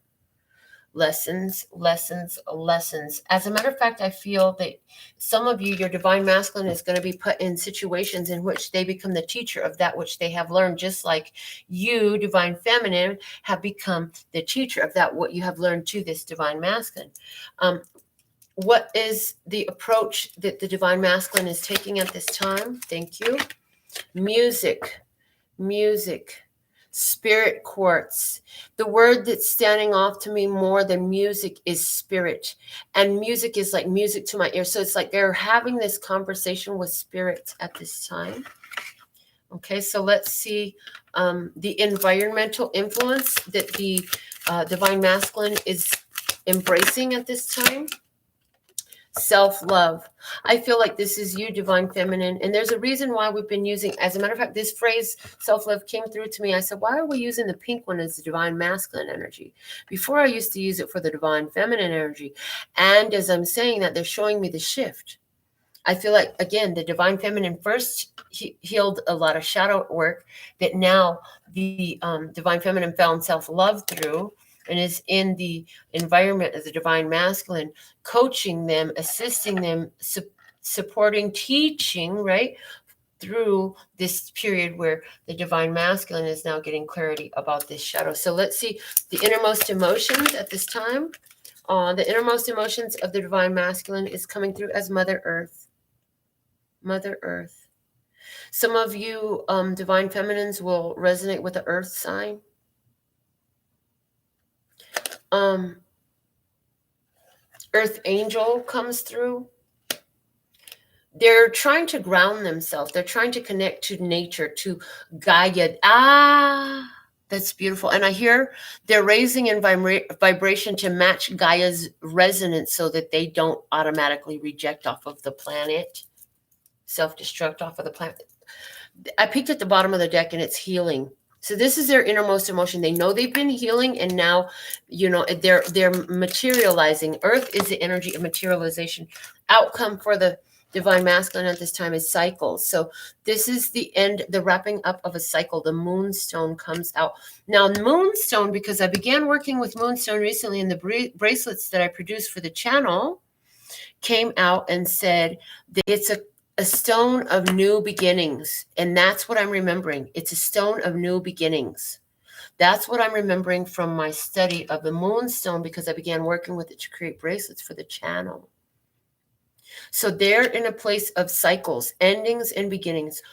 Lessons, lessons, lessons. As a matter of fact, I feel that some of you, your divine masculine is going to be put in situations in which they become the teacher of that which they have learned, just like you, divine feminine, have become the teacher of that what you have learned to this divine masculine. What is the approach that the divine masculine is taking at this time? Thank you. Music, music. Spirit quartz. The word that's standing off to me more than music is spirit. And music is like music to my ear. So it's like they're having this conversation with spirits at this time. Okay, so let's see the environmental influence that the divine masculine is embracing at this time. Self-love. I feel like this is you, divine feminine, and there's a reason why we've been using, as a matter of fact, this phrase self-love came through to me. I said, why are we using the pink one as the divine masculine energy? Before, I used to use it for the divine feminine energy, and as I'm saying that, they're showing me the shift. I feel like, again, the divine feminine first healed a lot of shadow work that now the divine feminine found self-love through, and is in the environment of the divine masculine, coaching them, assisting them, supporting, teaching, right, through this period where the divine masculine is now getting clarity about this shadow. So let's see the innermost emotions at this time. The innermost emotions of the divine masculine is coming through as Mother Earth. Mother Earth. Some of you divine feminines will resonate with the earth sign. Earth angel comes through. They're trying to ground themselves. They're trying to connect to nature, to Gaia. That's beautiful. And I hear they're raising in vibration to match Gaia's resonance so that they don't automatically reject off of the planet, self-destruct off of the planet. I peeked at the bottom of the deck and it's healing. So this is their innermost emotion. They know they've been healing, and now, they're materializing. Earth is the energy of materialization. Outcome for the divine masculine at this time is cycles. So this is the end, the wrapping up of a cycle. The moonstone comes out. Now, moonstone, because I began working with moonstone recently, and the bracelets that I produced for the channel came out and said that it's a stone of new beginnings. And that's what I'm remembering. It's a stone of new beginnings. That's what I'm remembering from my study of the moonstone, because I began working with it to create bracelets for the channel. So they're in a place of cycles, endings and beginnings.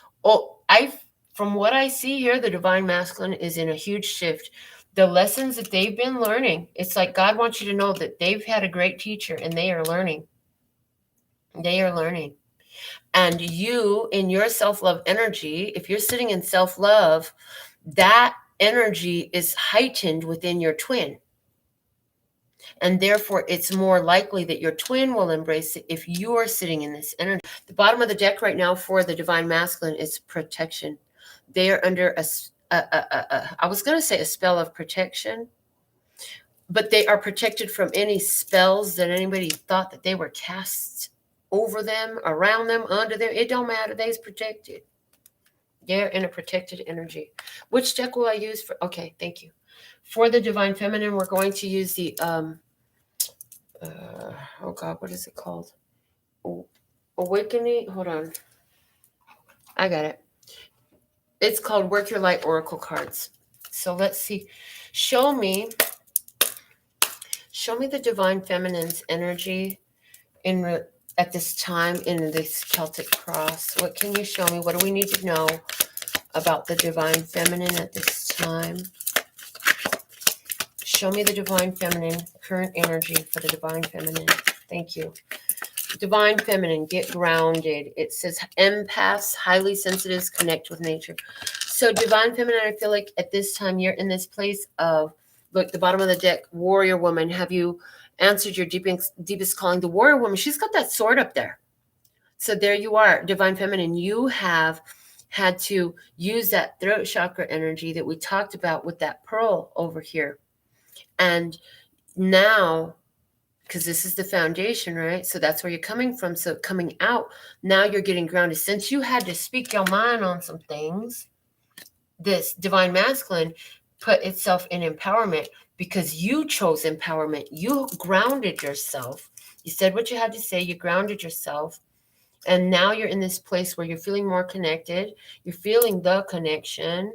From what I see here, the divine masculine is in a huge shift. The lessons that they've been learning, it's like God wants you to know that they've had a great teacher and they are learning. They are learning. And you, in your self-love energy, if you're sitting in self-love, that energy is heightened within your twin. And therefore, it's more likely that your twin will embrace it if you are sitting in this energy. The bottom of the deck right now for the divine masculine is protection. They are under I was going to say a spell of protection, but they are protected from any spells that anybody thought that they were cast over them, around them, under them. It don't matter. They's protected. They're in a protected energy. Which deck will I use for? Okay, thank you. For the divine feminine, we're going to use the oh God, what is it called? Awakening. Hold on, I got it. It's called Work Your Light Oracle Cards. So let's see. Show me the divine feminine's energy at this time in this Celtic cross. What can you show me? What do we need to know about the divine feminine at this time? Show me the divine feminine, current energy for the divine feminine. Thank you. Divine feminine, get grounded. It says empaths, highly sensitives, connect with nature. So divine feminine, I feel like at this time you're in this place of, look, the bottom of the deck, warrior woman. Have you answered your deepest calling? The warrior woman, she's got that sword up there. So there you are, divine feminine. You have had to use that throat chakra energy that we talked about with that pearl over here. And now, because this is the foundation, right? So that's where you're coming from. So coming out, now you're getting grounded. Since you had to speak your mind on some things, this divine masculine put itself in empowerment because you chose empowerment. You grounded yourself. You said what you had to say. You grounded yourself. And now you're in this place where you're feeling more connected. You're feeling the connection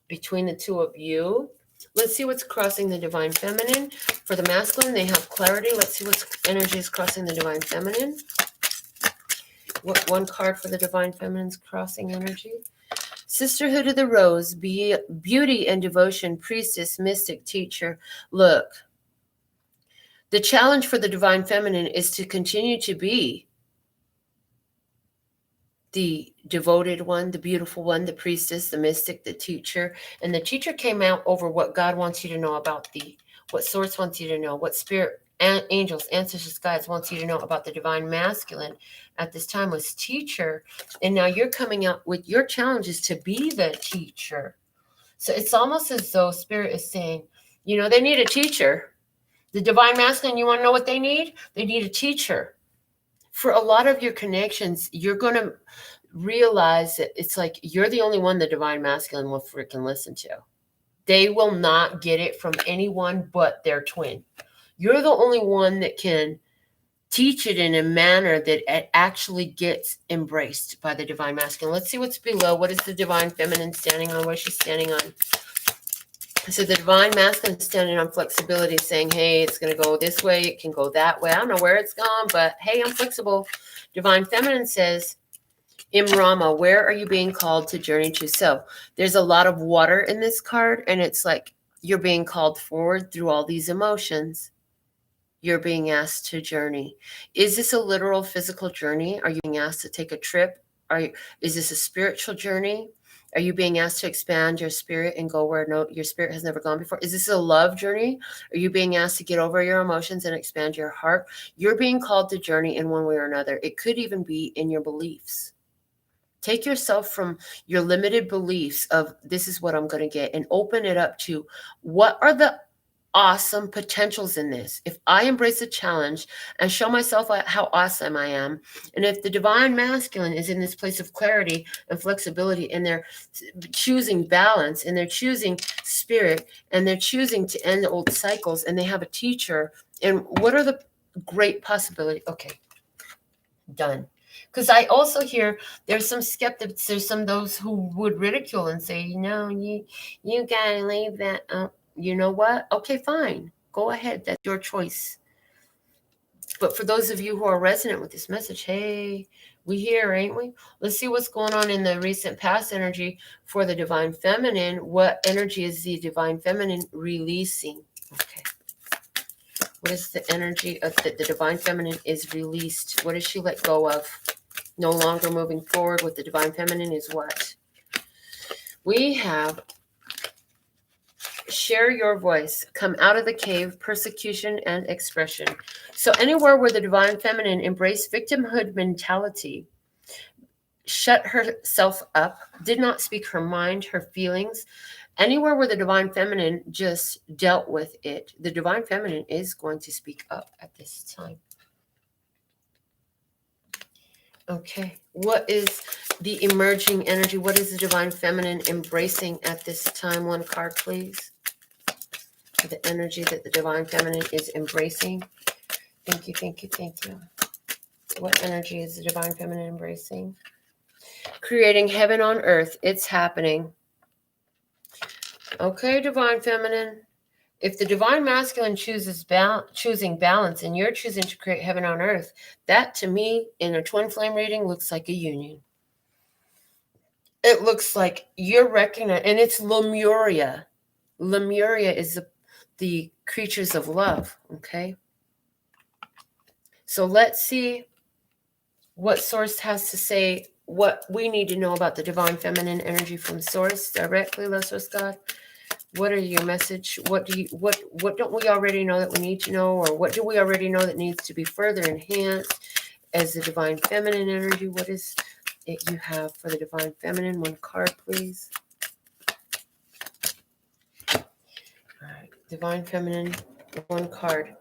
between the two of you. Let's see what's crossing the divine feminine. For the masculine, they have clarity. Let's see what energy is crossing the divine feminine. What one card for the divine feminine's crossing energy? Sisterhood of the Rose, beauty and devotion, priestess, mystic, teacher. Look, the challenge for the divine feminine is to continue to be the devoted one, the beautiful one, the priestess, the mystic, the teacher. And the teacher came out over what God wants you to know about what Source wants you to know, what spirit, angels, ancestors, guides wants you to know about the divine masculine at this time was teacher. And now you're coming out with your challenges to be the teacher. So it's almost as though spirit is saying, they need a teacher. The divine masculine, you want to know what they need? They need a teacher. For a lot of your connections, you're going to realize that it's like you're the only one the divine masculine will freaking listen to. They will not get it from anyone but their twin. You're the only one that can teach it in a manner that it actually gets embraced by the divine masculine. Let's see what's below. What is the divine feminine standing on? What is she standing on? So the divine masculine is standing on flexibility, saying, hey, it's going to go this way. It can go that way. I don't know where it's gone, but hey, I'm flexible. Divine feminine says, Imrama, where are you being called to journey to? So there's a lot of water in this card, and it's like you're being called forward through all these emotions. You're being asked to journey. Is this a literal physical journey? Are you being asked to take a trip? Is this a spiritual journey? Are you being asked to expand your spirit and go where your spirit has never gone before? Is this a love journey? Are you being asked to get over your emotions and expand your heart? You're being called to journey in one way or another. It could even be in your beliefs. Take yourself from your limited beliefs of this is what I'm going to get and open it up to what are the awesome potentials in this. If I embrace a challenge and show myself how awesome I am, and if the divine masculine is in this place of clarity and flexibility, and they're choosing balance, and they're choosing spirit, and they're choosing to end old cycles, and they have a teacher, and what are the great possibilities? Okay, done. Because I also hear there's some skeptics, there's some those who would ridicule and say, you gotta leave that up. You know what? Okay, fine. Go ahead. That's your choice. But for those of you who are resonant with this message, hey, we here, ain't we? Let's see what's going on in the recent past energy for the divine feminine. What energy is the divine feminine releasing? Okay. What is the energy of the divine feminine is released? What does she let go of? No longer moving forward with the divine feminine is what? We have share your voice, come out of the cave, persecution and expression. So anywhere where the divine feminine embraced victimhood mentality, shut herself up, did not speak her mind, her feelings, anywhere where the divine feminine just dealt with it, the divine feminine is going to speak up at this time. Okay, what is the emerging energy? What is the divine feminine embracing at this time? One card, please. The energy that the divine feminine is embracing. Thank you, thank you, thank you. What energy is the divine feminine embracing? Creating heaven on earth. It's happening. Okay, divine feminine. If the divine masculine choosing balance and you're choosing to create heaven on earth, that to me in a twin flame reading looks like a union. It looks like you're recognizing, and it's Lemuria. Lemuria is the creatures of love, okay? So let's see what Source has to say, what we need to know about the divine feminine energy from Source directly, Love Source God. What are your message? What don't we already know that we need to know, or what do we already know that needs to be further enhanced? as the divine feminine energy. What is it you have for the divine feminine? One card, please. All right, divine feminine, one card.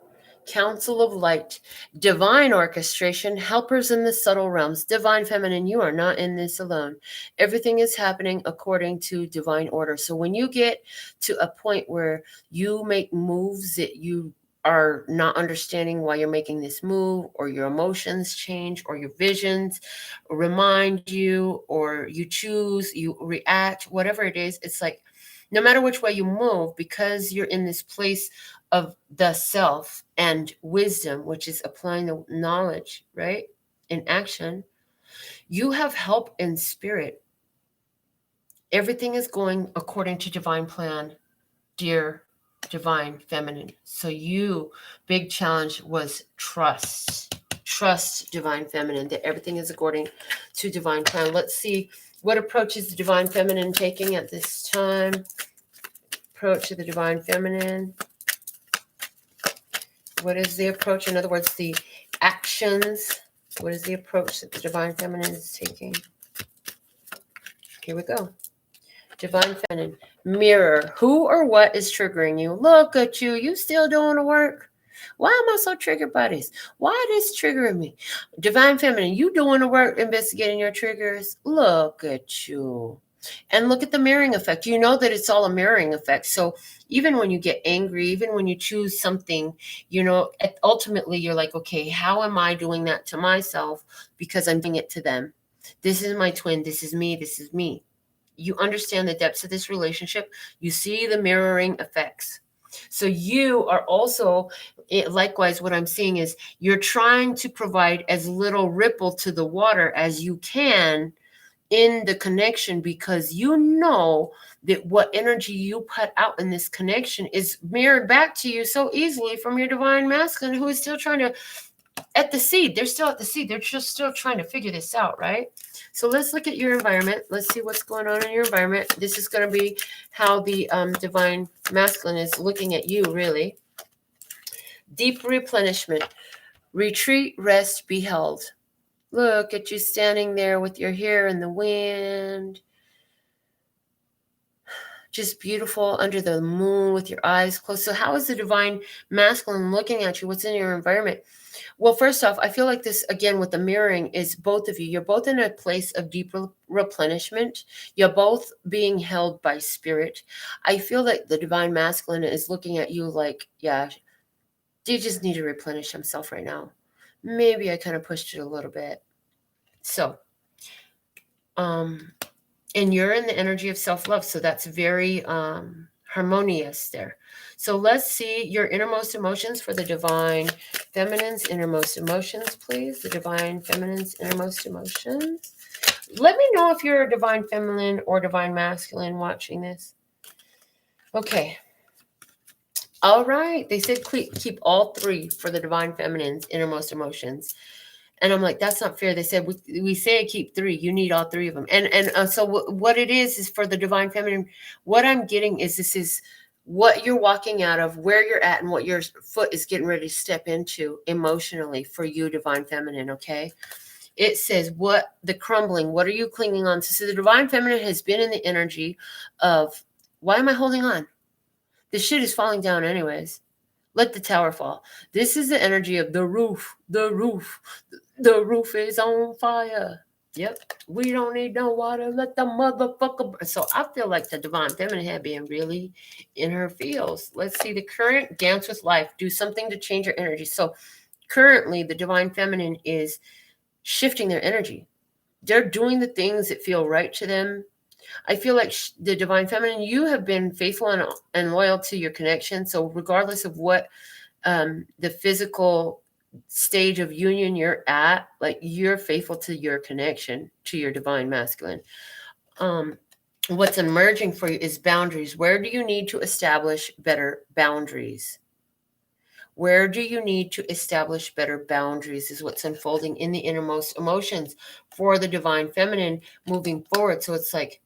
Council of Light, divine orchestration, helpers in the subtle realms. Divine feminine, you are not in this alone. Everything is happening according to divine order. So when you get to a point where you make moves that you are not understanding why you're making this move, or your emotions change, or your visions remind you, or you choose, you react, whatever it is, it's like no matter which way you move, because you're in this place of the self and wisdom, which is applying the knowledge, right, in action, you have help in spirit. Everything is going according to divine plan, dear divine feminine. So you, big challenge was trust divine feminine, that everything is according to divine plan. Let's see what approach is the divine feminine taking at this time. Approach to the divine feminine. What is the approach? In other words, the actions. What is the approach that the divine feminine is taking? Here we go. Divine feminine. Mirror. Who or what is triggering you? Look at you. You still doing the work. Why am I so triggered by this? Why is this triggering me? Divine feminine, you doing the work, investigating your triggers. Look at you. And look at the mirroring effect. You know that it's all a mirroring effect. So even when you get angry, even when you choose something, you know, ultimately you're like, okay, how am I doing that to myself? Because I'm doing it to them. This is my twin. This is me. This is me. You understand the depths of this relationship. You see the mirroring effects. So you are also, likewise, what I'm seeing is you're trying to provide as little ripple to the water as you can in the connection, because you know that what energy you put out in this connection is mirrored back to you so easily from your divine masculine, who is still trying to, at the seed. They're still at the seed. They're just still trying to figure this out, right? So let's look at your environment. Let's see what's going on in your environment. This is going to be how the divine masculine is looking at you, really. Deep replenishment. Retreat, rest, be held. Look at you standing there with your hair in the wind. Just beautiful under the moon with your eyes closed. So how is the divine masculine looking at you? What's in your environment? Well, first off, I feel like this, again, with the mirroring, is both of you. You're both in a place of deep replenishment. You're both being held by spirit. I feel like the divine masculine is looking at you like, yeah, you just need to replenish himself right now. Maybe I kind of pushed it a little bit. So, and you're in the energy of self-love. So that's very harmonious there. So let's see your innermost emotions for the divine feminine's innermost emotions, please. The divine feminine's innermost emotions. Let me know if you're a divine feminine or divine masculine watching this. Okay. All right. They said keep all three for the divine feminine's innermost emotions. And I'm like, that's not fair. They said, we say keep three. You need all three of them. And so what it is for the divine feminine, what I'm getting is this is what you're walking out of, where you're at, and what your foot is getting ready to step into emotionally for you, divine feminine, okay? It says what the crumbling, what are you clinging on to? So the divine feminine has been in the energy of, why am I holding on? This shit is falling down anyways. Let the tower fall. This is the energy of the roof. The roof is on fire. Yep. We don't need no water. Let the motherfucker. So I feel like the divine feminine had been really in her feels. Let's see the current dance with life. Do something to change your energy. So currently the divine feminine is shifting their energy. They're doing the things that feel right to them. I feel like the divine feminine, you have been faithful and loyal to your connection. So regardless of what the physical stage of union you're at, like you're faithful to your connection to your divine masculine. What's emerging for you is boundaries. Where do you need to establish better boundaries? Where do you need to establish better boundaries is what's unfolding in the innermost emotions for the divine feminine moving forward. So it's like,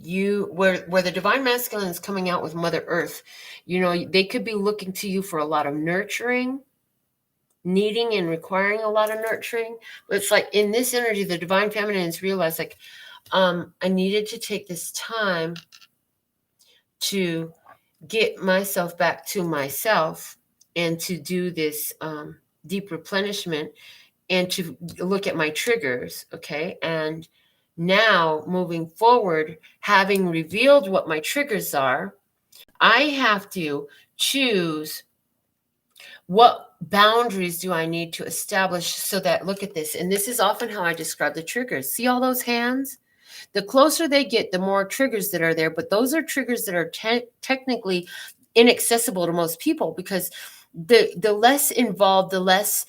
where the divine masculine is coming out with Mother Earth, they could be looking to you for a lot of nurturing, needing and requiring a lot of nurturing. But it's like in this energy, the divine feminine has realized, like, I needed to take this time to get myself back to myself and to do this deep replenishment and to look at my triggers. Okay. And now moving forward, having revealed what my triggers are, I have to choose what boundaries do I need to establish so that, look at this. And this is often how I describe the triggers. See all those hands? The closer they get, the more triggers that are there. But those are triggers that are technically inaccessible to most people, because the less involved, the less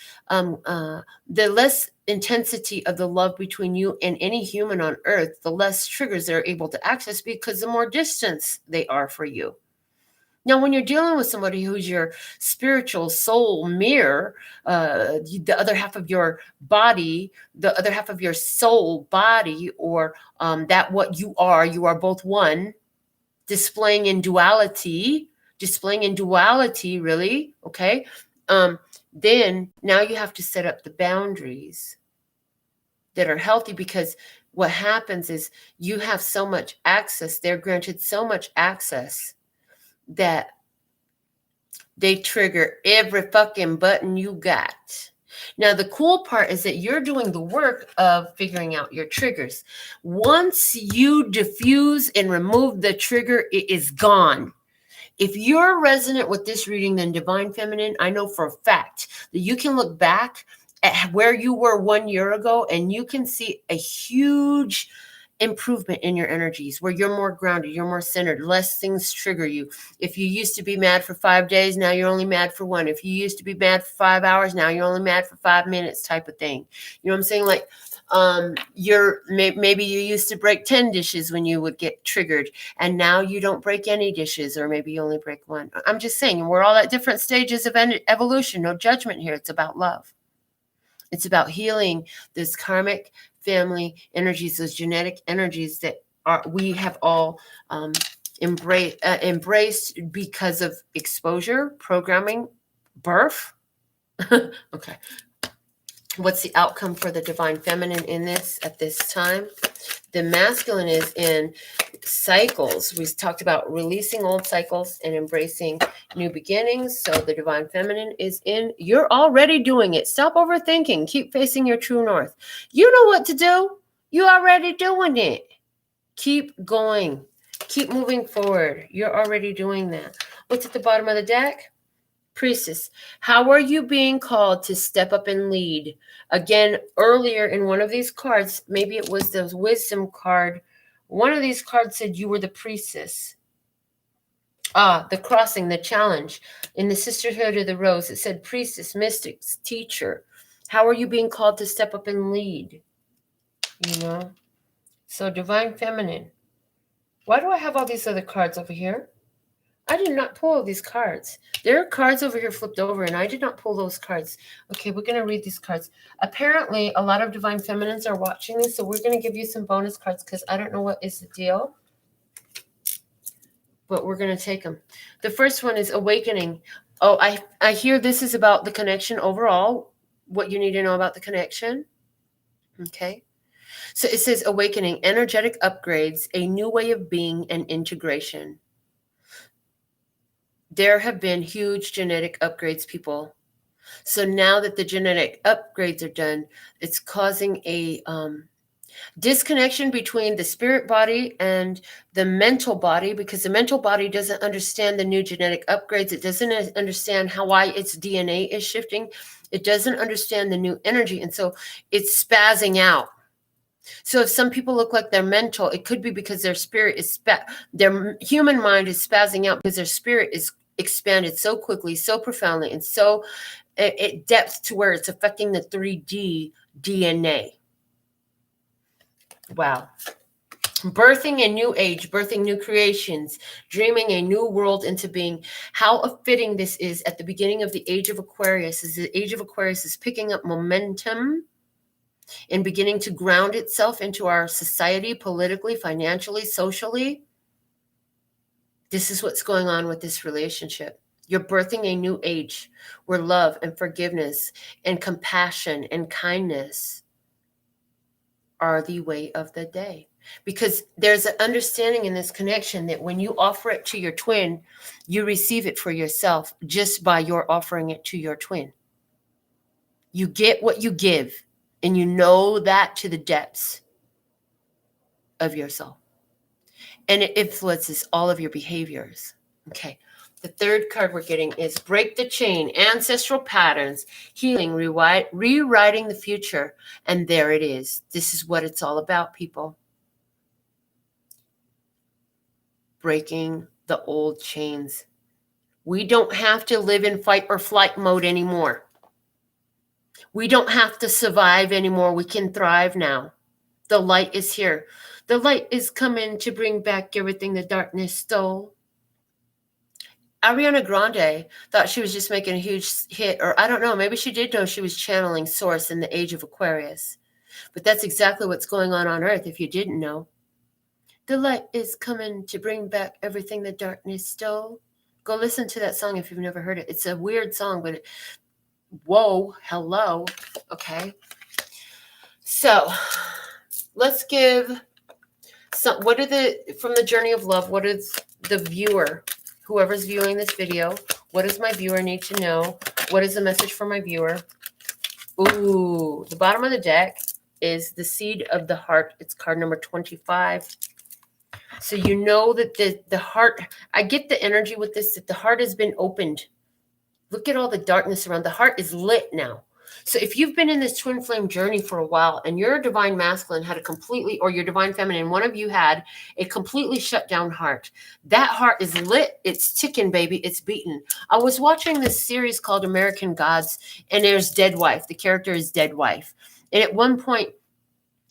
intensity of the love between you and any human on earth, the less triggers they're able to access, because the more distance they are for you. Now, when you're dealing with somebody who's your spiritual soul mirror, the other half of your body, the other half of your soul body, or that what you are both one, displaying in duality, really, okay? Then now you have to set up the boundaries that are healthy, because what happens is you have so much access, they're granted so much access that they trigger every fucking button you got. Now, the cool part is that you're doing the work of figuring out your triggers. Once you diffuse and remove the trigger, it is gone. If you're resonant with this reading, then Divine Feminine, I know for a fact that you can look back at where you were 1 year ago and you can see a huge improvement in your energies, where you're more grounded, you're more centered, less things trigger you. If you used to be mad for 5 days, now you're only mad for 1. If you used to be mad for 5 hours, now you're only mad for 5 minutes, type of thing. You know what I'm saying? Like, maybe you used to break 10 dishes when you would get triggered, and now you don't break any dishes, or maybe you only break 1. I'm just saying, we're all at different stages of evolution. No judgment here. It's about love. It's about healing this karmic family energies, those genetic energies that we have all embraced because of exposure, programming, birth. Okay. What's the outcome for the divine feminine in this at this time? The masculine is in cycles. We talked about releasing old cycles and embracing new beginnings. So the divine feminine is in, you're already doing it. Stop overthinking. Keep facing your true north. You know what to do. You're already doing it. Keep going. Keep moving forward. You're already doing that. What's at the bottom of the deck? Priestess, how are you being called to step up and lead? Again, earlier in one of these cards, maybe it was the wisdom card, one of these cards said you were the priestess. The crossing, the challenge. In the Sisterhood of the Rose, it said priestess, mystics, teacher. How are you being called to step up and lead? So divine feminine. Why do I have all these other cards over here? I did not pull all these cards. There are cards over here flipped over, and I did not pull those cards. Okay, we're going to read these cards. Apparently, a lot of divine feminines are watching this, so we're going to give you some bonus cards because I don't know what is the deal, but we're going to take them. The first one is Awakening. Oh, I hear this is about the connection overall, what you need to know about the connection. Okay. So it says Awakening, energetic upgrades, a new way of being, and integration. There have been huge genetic upgrades, people. So now that the genetic upgrades are done, it's causing a disconnection between the spirit body and the mental body, because the mental body doesn't understand the new genetic upgrades. It doesn't understand why its DNA is shifting. It doesn't understand the new energy. And so it's spazzing out. So if some people look like they're mental, it could be because their spirit is, their human mind is spazzing out because their spirit is expanded so quickly, so profoundly, and so at depth to where it's affecting the 3D DNA. Wow. Birthing a new age, birthing new creations, dreaming a new world into being. How fitting this is at the beginning of the age of Aquarius, as the age of Aquarius is picking up momentum. and beginning to ground itself into our society, politically, financially, socially. This is what's going on with this relationship. You're birthing a new age where love and forgiveness and compassion and kindness are the way of the day. Because there's an understanding in this connection that when you offer it to your twin, you receive it for yourself just by your offering it to your twin. You get what you give, and you know that to the depths of yourself. And it influences all of your behaviors. Okay. The third card we're getting is break the chain, ancestral patterns, healing, rewriting the future. And there it is. This is what it's all about, people. Breaking the old chains. We don't have to live in fight or flight mode anymore. We don't have to survive anymore. We can thrive now. The light is here. The light is coming to bring back everything the darkness stole. Ariana Grande thought she was just making a huge hit, or I don't know, maybe she did know she was channeling Source in the age of Aquarius. But that's exactly what's going on Earth if you didn't know. The light is coming to bring back everything the darkness stole. Go listen to that song if you've never heard it. It's a weird song, but whoa, hello. Okay. So let's give some, from the journey of love, what is the viewer, whoever's viewing this video, what does my viewer need to know? What is the message for my viewer? Ooh, the bottom of the deck is the Seed of the Heart. It's card number 25. So you know that the heart, I get the energy with this, that the heart has been opened. Look at all the darkness around. The heart is lit now. So if you've been in this twin flame journey for a while and your divine masculine had a completely, or your divine feminine, one of you had a completely shut down heart. That heart is lit. It's ticking, baby. It's beating. I was watching this series called American Gods, and there's Dead Wife. The character is Dead Wife. And at one point,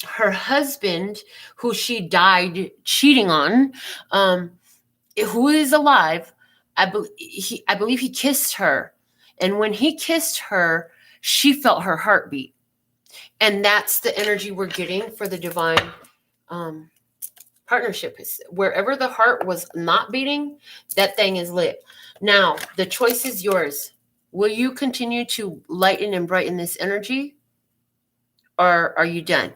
her husband, who she died cheating on, who is alive, I believe he kissed her. And when he kissed her, she felt her heartbeat. And that's the energy we're getting for the divine partnership. Wherever the heart was not beating, that thing is lit. Now, the choice is yours. Will you continue to lighten and brighten this energy? Or are you done?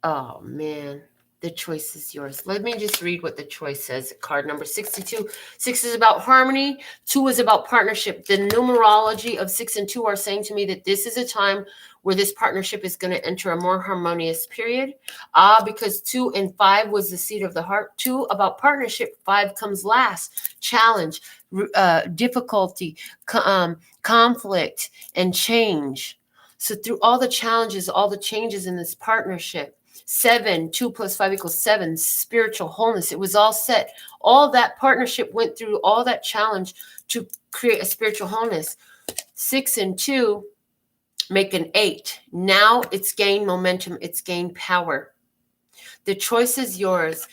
Oh, man. The choice is yours. Let me just read what the choice says. Card number 62. 6 is about harmony. 2 is about partnership. The numerology of 6 and 2 are saying to me that this is a time where this partnership is going to enter a more harmonious period. Because 2 and 5 was the seed of the heart. 2 about partnership. 5 comes last. Challenge, difficulty, conflict, and change. So through all the challenges, all the changes in this partnership, 7, 2 plus 5 equals 7, spiritual wholeness. It was all set. All that partnership went through all that challenge to create a spiritual wholeness. 6 and 2 make an 8. Now it's gained momentum. It's gained power. The choice is yours.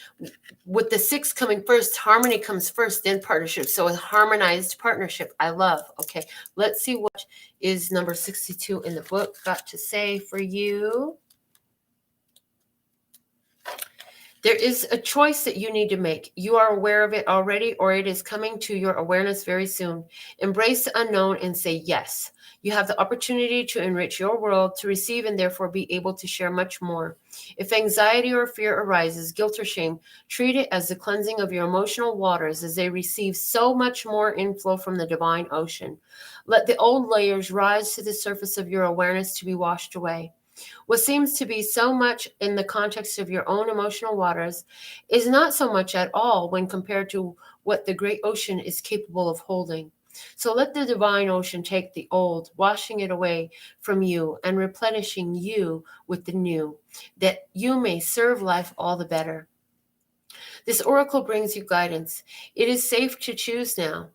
With the 6 coming first, harmony comes first, then partnership. So a harmonized partnership. I love. Okay, let's see what is number 62 in the book got to say for you. There is a choice that you need to make. You are aware of it already, or it is coming to your awareness very soon. Embrace the unknown and say yes. You have the opportunity to enrich your world, to receive and therefore be able to share much more. If anxiety or fear arises, guilt or shame, treat it as the cleansing of your emotional waters as they receive so much more inflow from the divine ocean. Let the old layers rise to the surface of your awareness to be washed away. What seems to be so much in the context of your own emotional waters is not so much at all when compared to what the great ocean is capable of holding. So let the divine ocean take the old, washing it away from you and replenishing you with the new, that you may serve life all the better. This oracle brings you guidance. It is safe to choose now.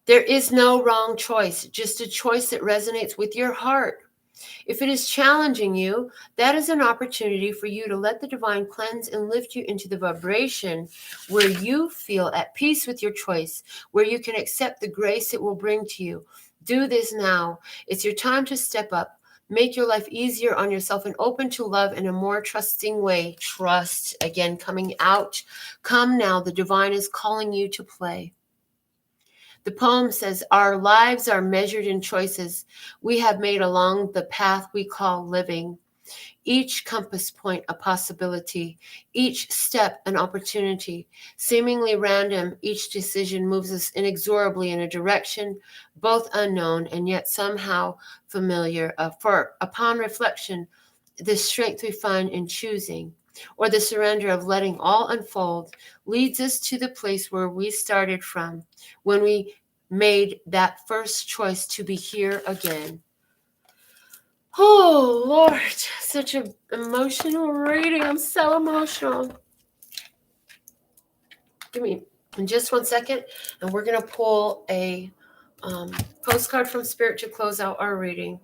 There is no wrong choice, just a choice that resonates with your heart. If it is challenging you, that is an opportunity for you to let the divine cleanse and lift you into the vibration where you feel at peace with your choice, where you can accept the grace it will bring to you. Do this now. It's your time to step up. Make your life easier on yourself and open to love in a more trusting way. Trust, again, coming out. Come now, the divine is calling you to play. The poem says, our lives are measured in choices we have made along the path we call living. Each compass point a possibility, each step an opportunity. Seemingly random, each decision moves us inexorably in a direction both unknown and yet somehow familiar. For upon reflection, the strength we find in choosing, or the surrender of letting all unfold, leads us to the place where we started from, when we made that first choice to be here again. Oh, Lord, such an emotional reading. I'm so emotional. Give me just 1 second, and we're going to pull a postcard from Spirit to close out our reading.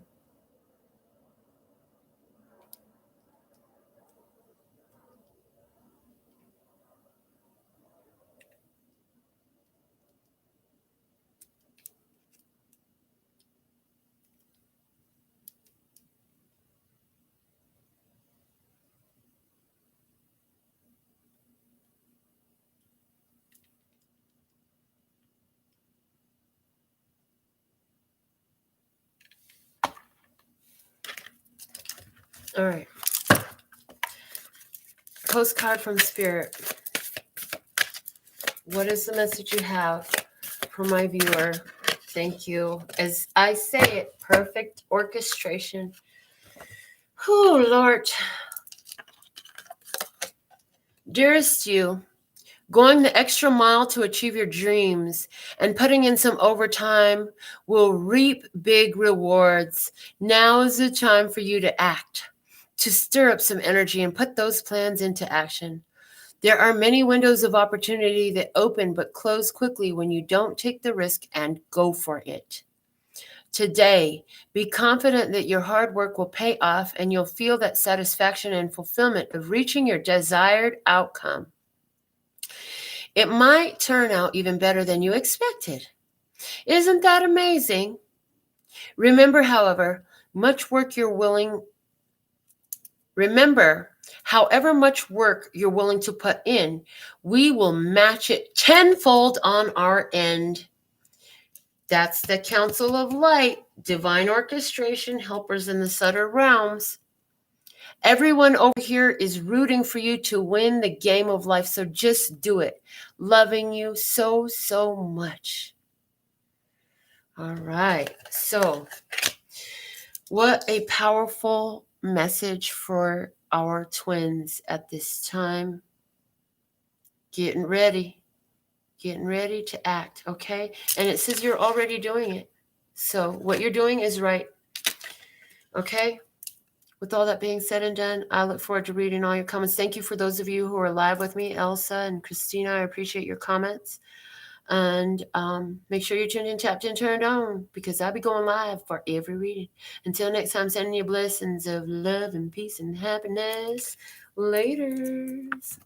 All right. Postcard from Spirit. What is the message you have for my viewer? Thank you. As I say it, perfect orchestration. Oh, Lord. Dearest you, going the extra mile to achieve your dreams and putting in some overtime will reap big rewards. Now is the time for you to act, to stir up some energy and put those plans into action. There are many windows of opportunity that open but close quickly when you don't take the risk and go for it. Today, be confident that your hard work will pay off and you'll feel that satisfaction and fulfillment of reaching your desired outcome. It might turn out even better than you expected. Isn't that amazing? Remember, however much work you're willing to put in, we will match it tenfold on our end. That's the Council of Light, divine orchestration, helpers in the subtle realms. Everyone over here is rooting for you to win the game of life, so just do it. Loving you so, so much. All right. So, what a powerful message for our twins at this time. Getting ready to act, okay? And it says you're already doing it. So what you're doing is right, okay? With all that being said and done, I look forward to reading all your comments. Thank you for those of you who are live with me, Elsa and Christina. I appreciate your comments. And make sure you're tuned in, tapped in, turned on, because I'll be going live for every reading. Until next time, sending you blessings of love and peace and happiness. Laters.